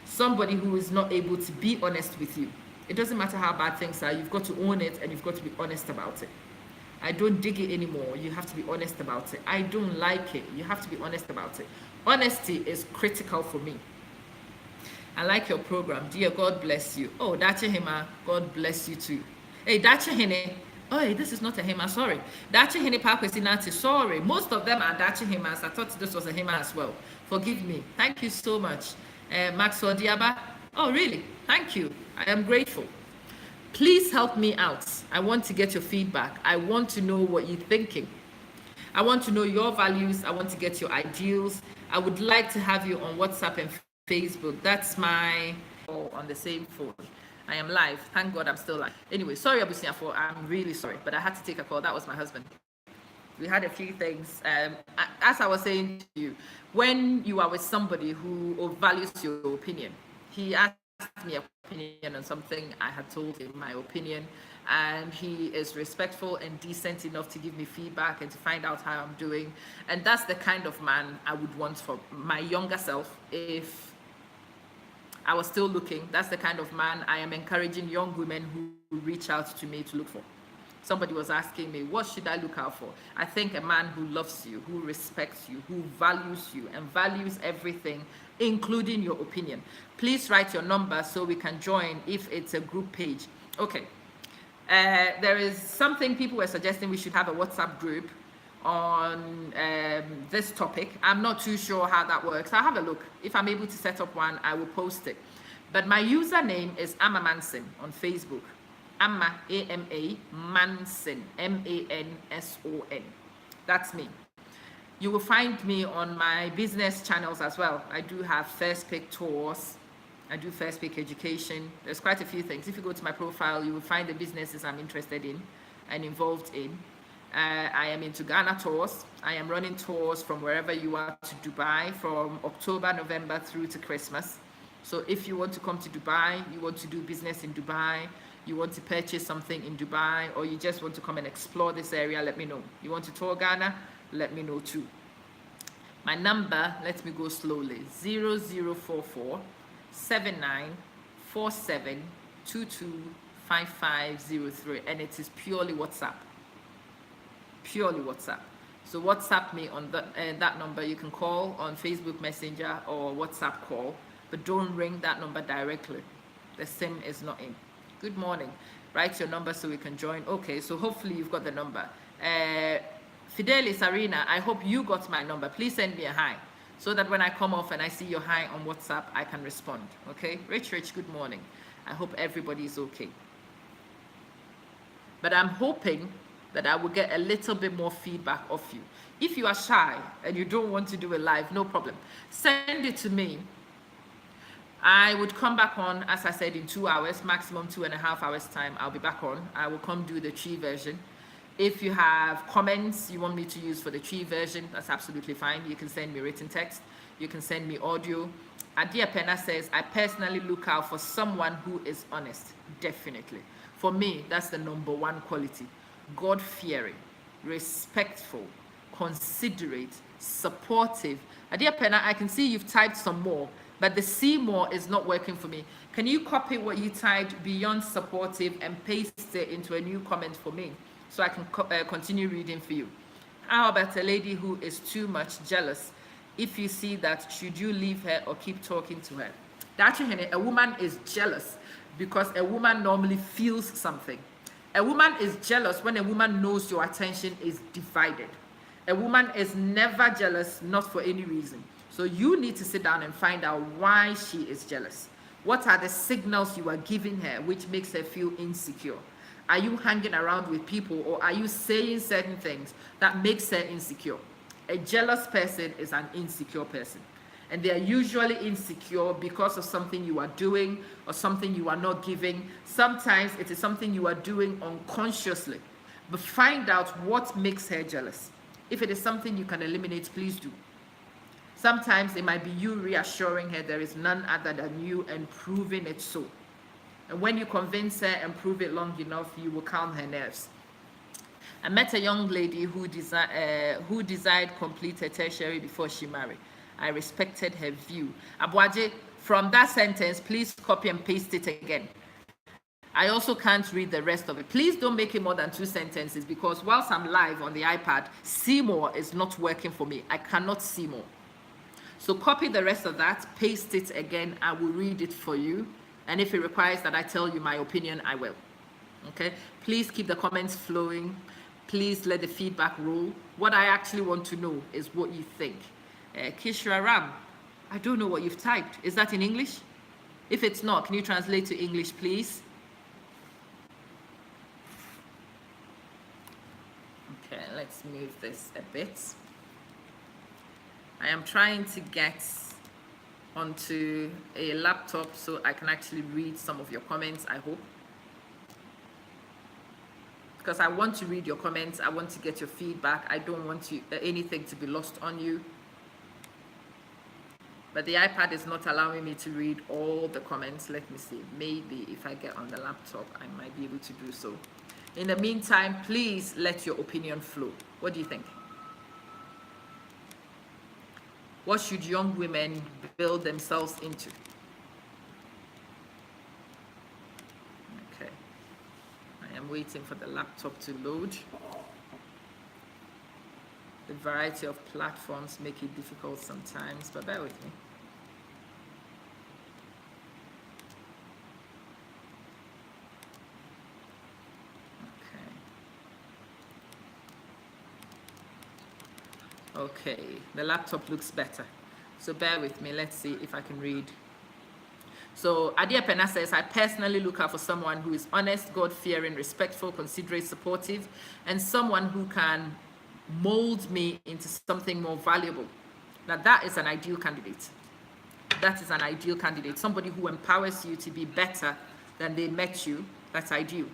Somebody who is not able to be honest with you. It doesn't matter how bad things are, you've got to own it and you've got to be honest about it. I don't dig it anymore, you have to be honest about it. I don't like it, you have to be honest about it. Honesty is critical for me. I like your program, dear, God bless you. Oh, Dacha Hema, God bless you too. Hey, Dacha Hene, oh, hey, this is not a Hema, sorry. Dacha Hene Pakwesinati, sorry. Most of them are Dacha Hemas. I thought this was a Hema as well. Forgive me. Thank you so much. Maxwell Diaba, oh, really? Thank you. I am grateful. Please help me out. I want to get your feedback. I want to know what you're thinking. I want to know your values. I want to get your ideals. I would like to have you on WhatsApp and Facebook. That's my on the same phone. I am live. Thank God I'm still live. Anyway, sorry, Abusiafo. I'm really sorry, but I had to take a call. That was my husband. We had a few things. As I was saying to you, when you are with somebody who values your opinion, he asked me an opinion on something. I had told him my opinion, and he is respectful and decent enough to give me feedback and to find out how I'm doing. And that's the kind of man I would want for my younger self if I was still looking. That's the kind of man I am encouraging young women who reach out to me to look for. Somebody was asking me, what should I look out for? I think a man who loves you, who respects you, who values you, and values everything, including your opinion. Please write your number so we can join if it's a group page. Okay. There is something people were suggesting we should have a WhatsApp group on this topic. I'm not too sure how that works. I'll have a look. If I'm able to set up one, I will post it. But my username is Amma Manson on Facebook. Amma, A-M-A, Manson, M-A-N-S-O-N. That's me. You will find me on my business channels as well. I do have First Pick Tours. I do First Pick Education. There's quite a few things. If you go to my profile, you will find the businesses I'm interested in and involved in. I am into Ghana tours. I am running tours from wherever you are to Dubai from October, November through to Christmas. So if you want to come to Dubai, you want to do business in Dubai, you want to purchase something in Dubai, or you just want to come and explore this area, let me know. You want to tour Ghana, let me know too. My number, let me go slowly, 0044 7947 225503, and it is purely WhatsApp. Purely WhatsApp. So WhatsApp me on that number. You can call on Facebook Messenger or WhatsApp call, but don't ring that number directly. The SIM is not in. Good morning. Write your number so we can join. Okay, so hopefully you've got the number. Fidelis Arena, I hope you got my number. Please send me a hi so that when I come off and I see your hi on WhatsApp, I can respond. Okay? Rich, good morning. I hope everybody is okay. But I'm hoping that I will get a little bit more feedback off you. If you are shy and you don't want to do a live, no problem. Send it to me. I would come back on, as I said, in 2 hours, maximum 2.5 hours time. I'll be back on. I will come do the tree version. If you have comments you want me to use for the tree version, that's absolutely fine. You can send me written text. You can send me audio. Adia Pena says, I personally look out for someone who is honest. Definitely. For me, that's the number one quality. God-fearing, respectful, considerate, supportive. Adia Pena, I can see you've typed some more. but the see more is not working for me. Can you copy what you typed beyond supportive and paste it into a new comment for me so I can continue reading for you? How about a lady who is too much jealous? If you see that, should you leave her or keep talking to her? Actually, a woman is jealous because a woman normally feels something. A woman is jealous when a woman knows your attention is divided. A woman is never jealous, not for any reason. So you need to sit down and find out why she is jealous. What are the signals you are giving her which makes her feel insecure? Are you hanging around with people, or are you saying certain things that makes her insecure? A jealous person is an insecure person. And they are usually insecure because of something you are doing or something you are not giving. Sometimes it is something you are doing unconsciously. But find out what makes her jealous. If it is something you can eliminate, please do. Sometimes it might be you reassuring her there is none other than you and proving it so. And when you convince her and prove it long enough, you will calm her nerves. I met a young lady who desired complete her tertiary before she married. I respected her view. Abuaje, from that sentence, please copy and paste it again. I also can't read the rest of it. Please don't make it more than 2 sentences, because whilst I'm live on the iPad, see more is not working for me. I cannot see more. So copy the rest of that, paste it again. I will read it for you. And if it requires that I tell you my opinion, I will. Okay? Please keep the comments flowing. Please let the feedback roll. What I actually want to know is what you think. Kishra Ram, I don't know what you've typed. Is that in English? If it's not, can you translate to English, please? Okay, let's move this a bit. I am trying to get onto a laptop so I can actually read some of your comments, I hope. Because I want to read your comments, I want to get your feedback. I don't want anything to be lost on you. But the iPad is not allowing me to read all the comments. Let me see. Maybe if I get on the laptop, I might be able to do so. In the meantime, please let your opinion flow. What do you think? What should young women build themselves into? Okay. I am waiting for the laptop to load. The variety of platforms make it difficult sometimes, but bear with me. Okay, the laptop looks better. So bear with me. Let's see if I can read. So Adia Pena says, I personally look out for someone who is honest, God-fearing, respectful, considerate, supportive, and someone who can mold me into something more valuable. Now that is an ideal candidate. That is an ideal candidate. Somebody who empowers you to be better than they met you. That's ideal.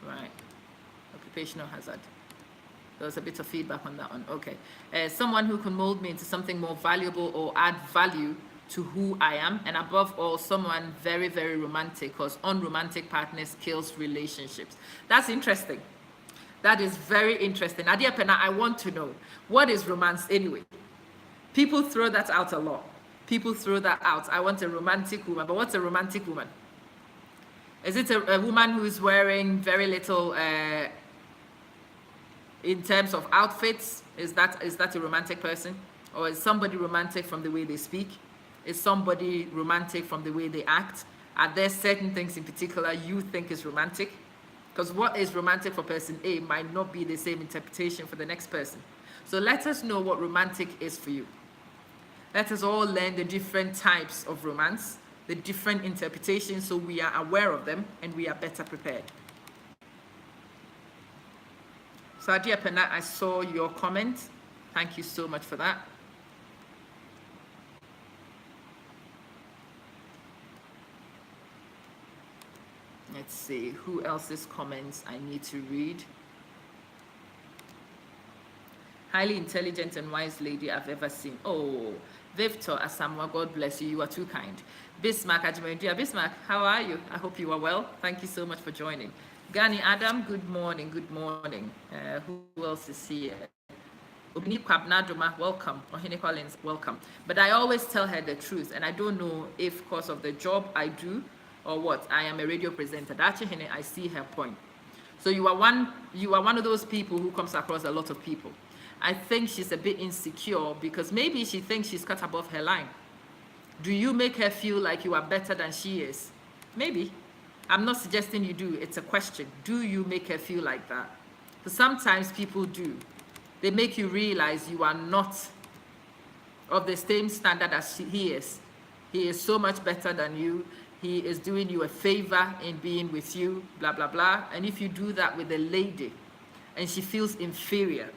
Right. Occupational hazard. There was a bit of feedback on that one. Okay. Someone who can mold me into something more valuable or add value to who I am. And above all, someone very, very romantic, because unromantic partners kills relationships. That's interesting. That is very interesting. Adia Pena, I want to know, what is romance anyway? People throw that out a lot. People throw that out. I want a romantic woman. But what's a romantic woman? Is it a woman who is wearing very little in terms of outfits? Is that a romantic person? Or is somebody romantic from the way they speak? Is somebody romantic from the way they act? Are there certain things in particular you think is romantic? Because what is romantic for person A might not be the same interpretation for the next person. So let us know what romantic is for you. Let us all learn the different types of romance, the different interpretations, so we are aware of them and we are better prepared. So Adia Pena, I saw your comment. Thank you so much for that. Let's see who else's comments I need to read. Highly intelligent and wise lady I've ever seen. Oh, Victor Asamoah, God bless you. You are too kind. Bismarck Ajimendia. Bismarck, how are you? I hope you are well. Thank you so much for joining. Gani Adam, good morning, good morning. Who else is here? Obini Kwabnaduma, welcome. Ohene Collins, welcome. But I always tell her the truth, and I don't know if because of the job I do or what. I am a radio presenter. Actually, I see her point. So you are one of those people who comes across a lot of people. I think she's a bit insecure because maybe she thinks she's cut above her line. Do you make her feel like you are better than she is? Maybe. I'm not suggesting you do. It's a question. Do you make her feel like that? Because sometimes people do. They make you realize you are not of the same standard as he is. He is so much better than you. He is doing you a favor in being with you, blah, blah, blah. And if you do that with a lady and she feels inferior,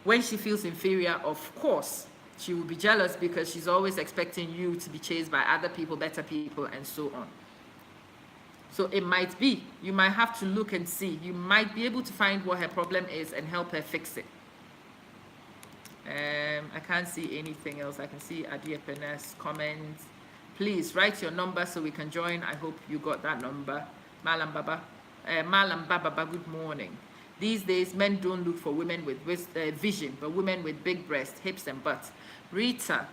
when she feels inferior, of course, she will be jealous because she's always expecting you to be chased by other people, better people, and so on. So it might be, you might have to look and see. You might be able to find what her problem is and help her fix it. I can't see anything else. I can see Adiepena's comments. Please write your number so we can join. I hope you got that number. Malam Baba, good morning. These days, men don't look for women with vision, but women with big breasts, hips, and butts. Rita,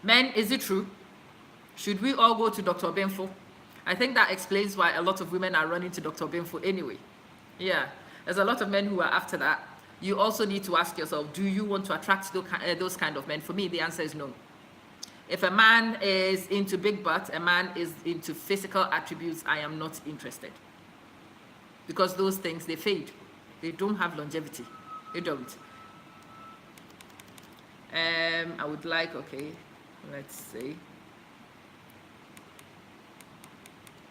men, is it true? Should we all go to Dr. Benfo? I think that explains why a lot of women are running to Dr. Benfo anyway. Yeah, there's a lot of men who are after that. You also need to ask yourself, do you want to attract those kind of men? For me, the answer is no. If a man is into big butt, a man is into physical attributes, I am not interested. Because those things, they fade. They don't have longevity. They don't. I would like, okay, let's see.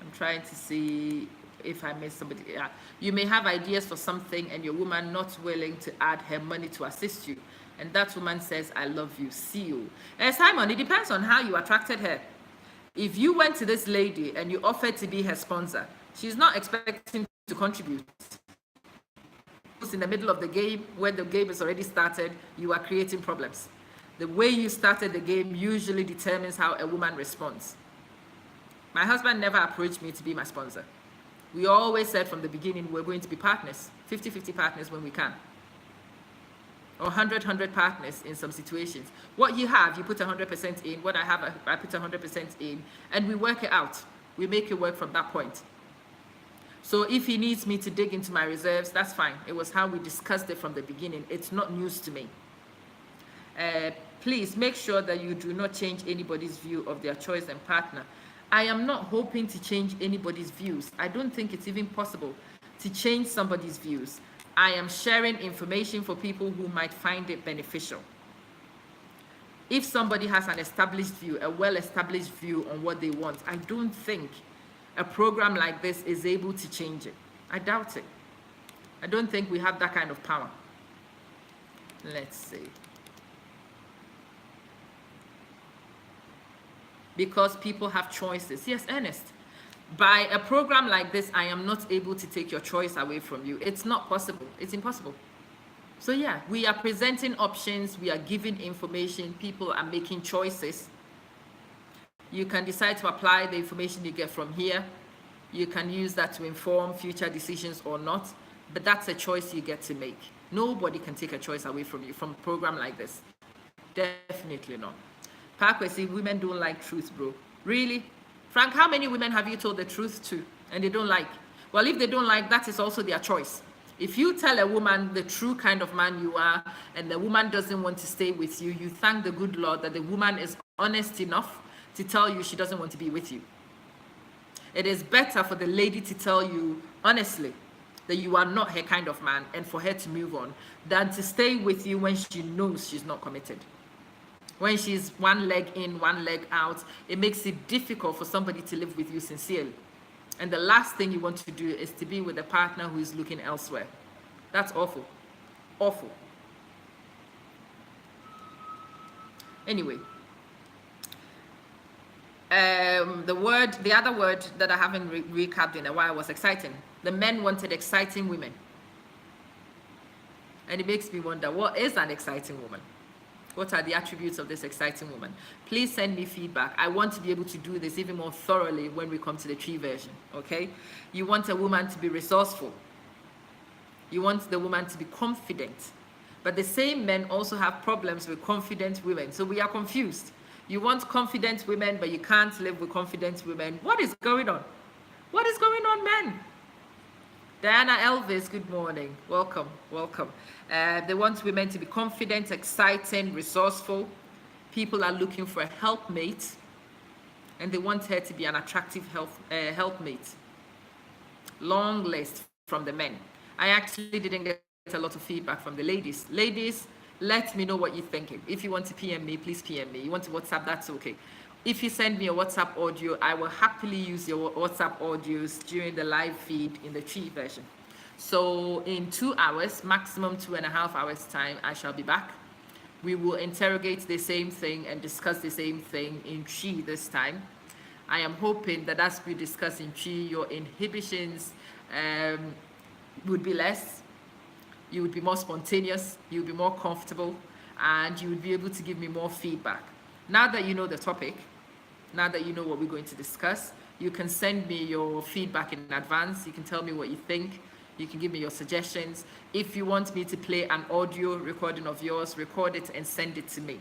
I'm trying to see if I missed somebody. Yeah. You may have ideas for something and your woman not willing to add her money to assist you. And that woman says, I love you, see you. Simon, it depends on how you attracted her. If you went to this lady and you offered to be her sponsor, she's not expecting to contribute. In the middle of the game, where the game is already started, you are creating problems. The way you started the game usually determines how a woman responds. My husband never approached me to be my sponsor. We always said from the beginning we're going to be partners, 50-50 partners when we can. Or 100-100 partners in some situations. What you have, you put 100% in. What I have, I put 100% in. And we work it out. We make it work from that point. So if he needs me to dig into my reserves, that's fine. It was how we discussed it from the beginning. It's not news to me. Please make sure that you do not change anybody's view of their choice and partner. I am not hoping to change anybody's views. I don't think it's even possible to change somebody's views. I am sharing information for people who might find it beneficial. If somebody has an established view, a well-established view on what they want, I don't think a program like this is able to change it. I doubt it. I don't think we have that kind of power. Let's see. Because people have choices. Yes, Ernest. By a program like this, I am not able to take your choice away from you. It's not possible. It's impossible. So yeah, we are presenting options. We are giving information. People are making choices. You can decide to apply the information you get from here. You can use that to inform future decisions or not. But that's a choice you get to make. Nobody can take a choice away from you from a program like this. Definitely not. Parkway, see, women don't like truth, bro. Really? Frank, how many women have you told the truth to and they don't like? Well, if they don't like, that is also their choice. If you tell a woman the true kind of man you are and the woman doesn't want to stay with you, you thank the good Lord that the woman is honest enough to tell you she doesn't want to be with you. It is better for the lady to tell you honestly that you are not her kind of man and for her to move on than to stay with you when she knows she's not committed. When she's one leg in, one leg out, it makes it difficult for somebody to live with you sincerely. And the last thing you want to do is to be with a partner who is looking elsewhere. That's awful. Awful. Anyway. The other word that I haven't recapped in a while was exciting. The men wanted exciting women. And it makes me wonder, what is an exciting woman? What are the attributes of this exciting woman? Please send me feedback. I want to be able to do this even more thoroughly when we come to the tree version, okay? You want a woman to be resourceful. You want the woman to be confident. But the same men also have problems with confident women. So we are confused. You want confident women, but you can't live with confident women. What is going on? What is going on, men? Diana Elvis, good morning. Welcome, welcome. They want women to be confident, exciting, resourceful. People are looking for a helpmate, and they want her to be an attractive helpmate. Long list from the men. I actually didn't get a lot of feedback from the ladies. Ladies, let me know what you're thinking. If you want to PM me, please PM me. You want to WhatsApp, that's okay. If you send me a WhatsApp audio, I will happily use your WhatsApp audios during the live feed in the tree version. So in 2 hours, maximum 2.5 hours time, I shall be back. We will interrogate the same thing and discuss the same thing in tree this time. I am hoping that as we discuss in tree, your inhibitions would be less. You would be more spontaneous, you would be more comfortable, and you would be able to give me more feedback. Now that you know the topic, now that you know what we're going to discuss, you can send me your feedback in advance. You can tell me what you think. You can give me your suggestions. If you want me to play an audio recording of yours, record it and send it to me.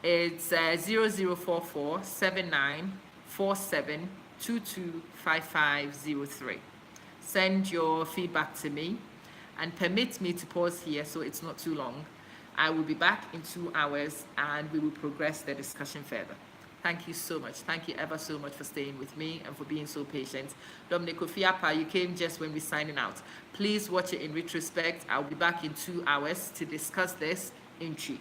It's 0044 7947 225503. Send your feedback to me and permit me to pause here so it's not too long. I will be back in 2 hours and we will progress the discussion further. Thank you so much. Thank you ever so much for staying with me and for being so patient. Dominic Ofiapa, you came just when we're signing out. Please watch it in retrospect. I'll be back in 2 hours to discuss this in tree.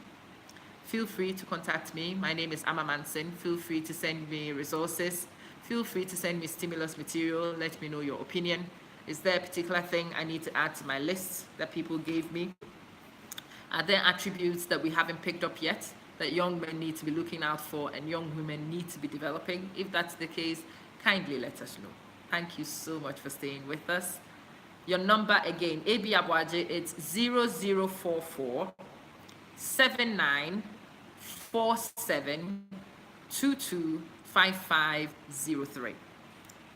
Feel free to contact me. My name is Amma Manson. Feel free to send me resources. Feel free to send me stimulus material. Let me know your opinion. Is there a particular thing I need to add to my list that people gave me? Are there attributes that we haven't picked up yet that young men need to be looking out for and young women need to be developing? If that's the case, kindly let us know. Thank you so much for staying with us. Your number again, AB Abwaje, it's 0044 7947 225503.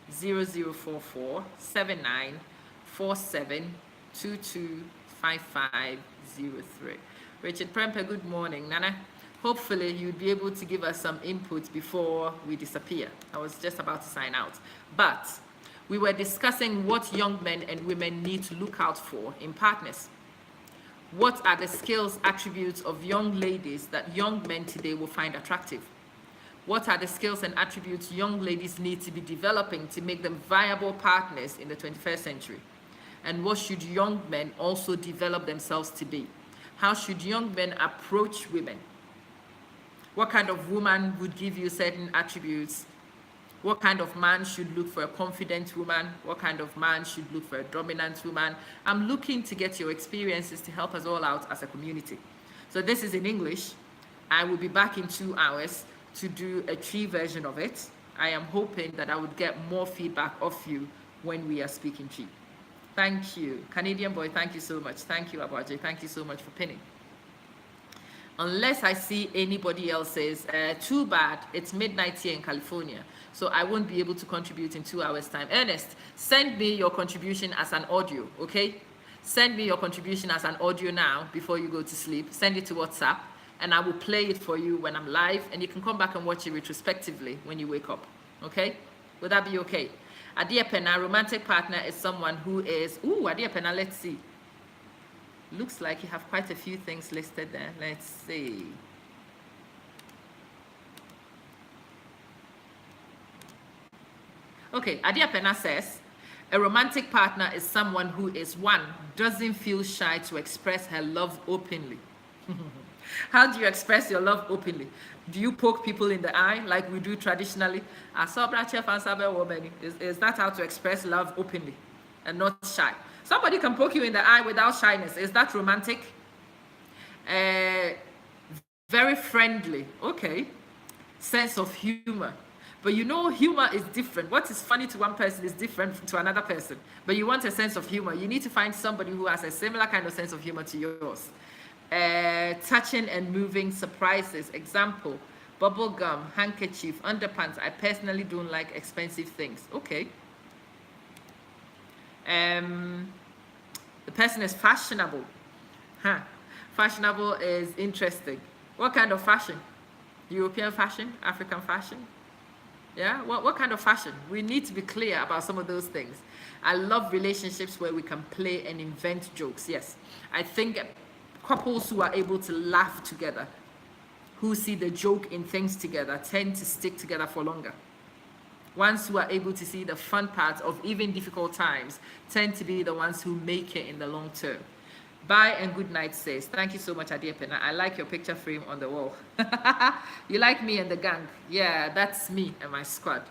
0044 7947 225503. Richard Premper, good morning. Nana, hopefully you'd be able to give us some input before we disappear. I was just about to sign out. But we were discussing what young men and women need to look out for in partners. What are the skills, attributes of young ladies that young men today will find attractive? What are the skills and attributes young ladies need to be developing to make them viable partners in the 21st century? And what should young men also develop themselves to be? How should young men approach women? What kind of woman would give you certain attributes? What kind of man should look for a confident woman? What kind of man should look for a dominant woman? I'm looking to get your experiences to help us all out as a community. So this is in English. I will be back in 2 hours to do a tree version of it. I am hoping that I would get more feedback off you when we are speaking tree. Thank you. Canadian boy, thank you so much. Thank you, Abaje. Thank you so much for pinning. Unless I see anybody else's, too bad, it's midnight here in California, so I won't be able to contribute in 2 hours time. Ernest, send me your contribution as an audio, okay? Send me your contribution as an audio now before you go to sleep. Send it to WhatsApp, and I will play it for you when I'm live, and you can come back and watch it retrospectively when you wake up, okay? Would that be okay? Adia Pena, romantic partner is someone who is, ooh, Adia Pena, let's see. Looks like you have quite a few things listed there. Let's see. Okay, Adia Pena says, a romantic partner is someone who is, one, doesn't feel shy to express her love openly. How do you express your love openly? Do you poke people in the eye like we do traditionally? Is that how to express love openly and not shy? Somebody can poke you in the eye without shyness. Is that romantic? Very friendly. Okay. Sense of humor. But you know, humor is different. What is funny to one person is different to another person. But you want a sense of humor. You need to find somebody who has a similar kind of sense of humor to yours. Touching and moving surprises. Example, bubble gum, handkerchief, underpants. I personally don't like expensive things. Okay. The person is fashionable. Huh. Fashionable is interesting. What kind of fashion? European fashion? African fashion? Yeah, what kind of fashion? We need to be clear about some of those things. I love relationships where we can play and invent jokes. Yes, I think couples who are able to laugh together, who see the joke in things together, tend to stick together for longer. Ones who are able to see the fun parts of even difficult times tend to be the ones who make it in the long term. Bye and good night, says. Thank you so much, Adiepena. I like your picture frame on the wall. You like me and the gang. Yeah, that's me and my squad.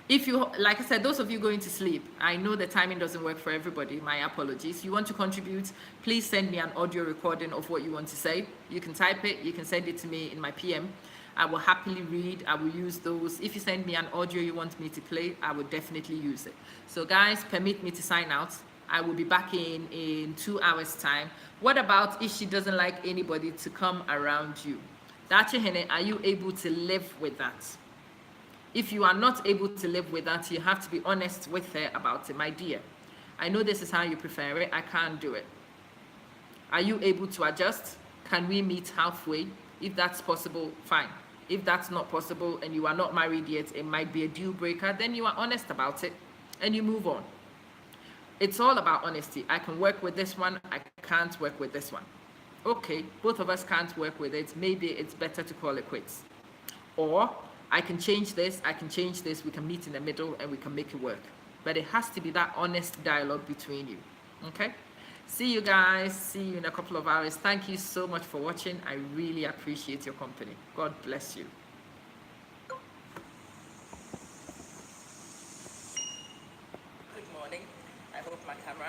If you, like I said, those of you going to sleep, I know the timing doesn't work for everybody. My apologies. You want to contribute, please send me an audio recording of what you want to say. You can type it, you can send it to me in my PM. I will happily read, I will use those. If you send me an audio you want me to play, I will definitely use it. So guys, permit me to sign out. I will be back in 2 hours time. What about if she doesn't like anybody to come around you? Are you able to live with that? If you are not able to live with that, you have to be honest with her about it. My dear, I know this is how you prefer it. I can't do it. Are you able to adjust? Can we meet halfway? If that's possible, fine. If that's not possible and you are not married yet, it might be a deal breaker, then you are honest about it and you move on. It's all about honesty. I can work with this one, I can't work with this one. Okay, both of us can't work with it. Maybe it's better to call it quits. Or I can change this, I can change this, we can meet in the middle and we can make it work. But it has to be that honest dialogue between you. Okay? See you guys. See you in a couple of hours. Thank you so much for watching. I really appreciate your company. God bless you. Good morning. I hope my camera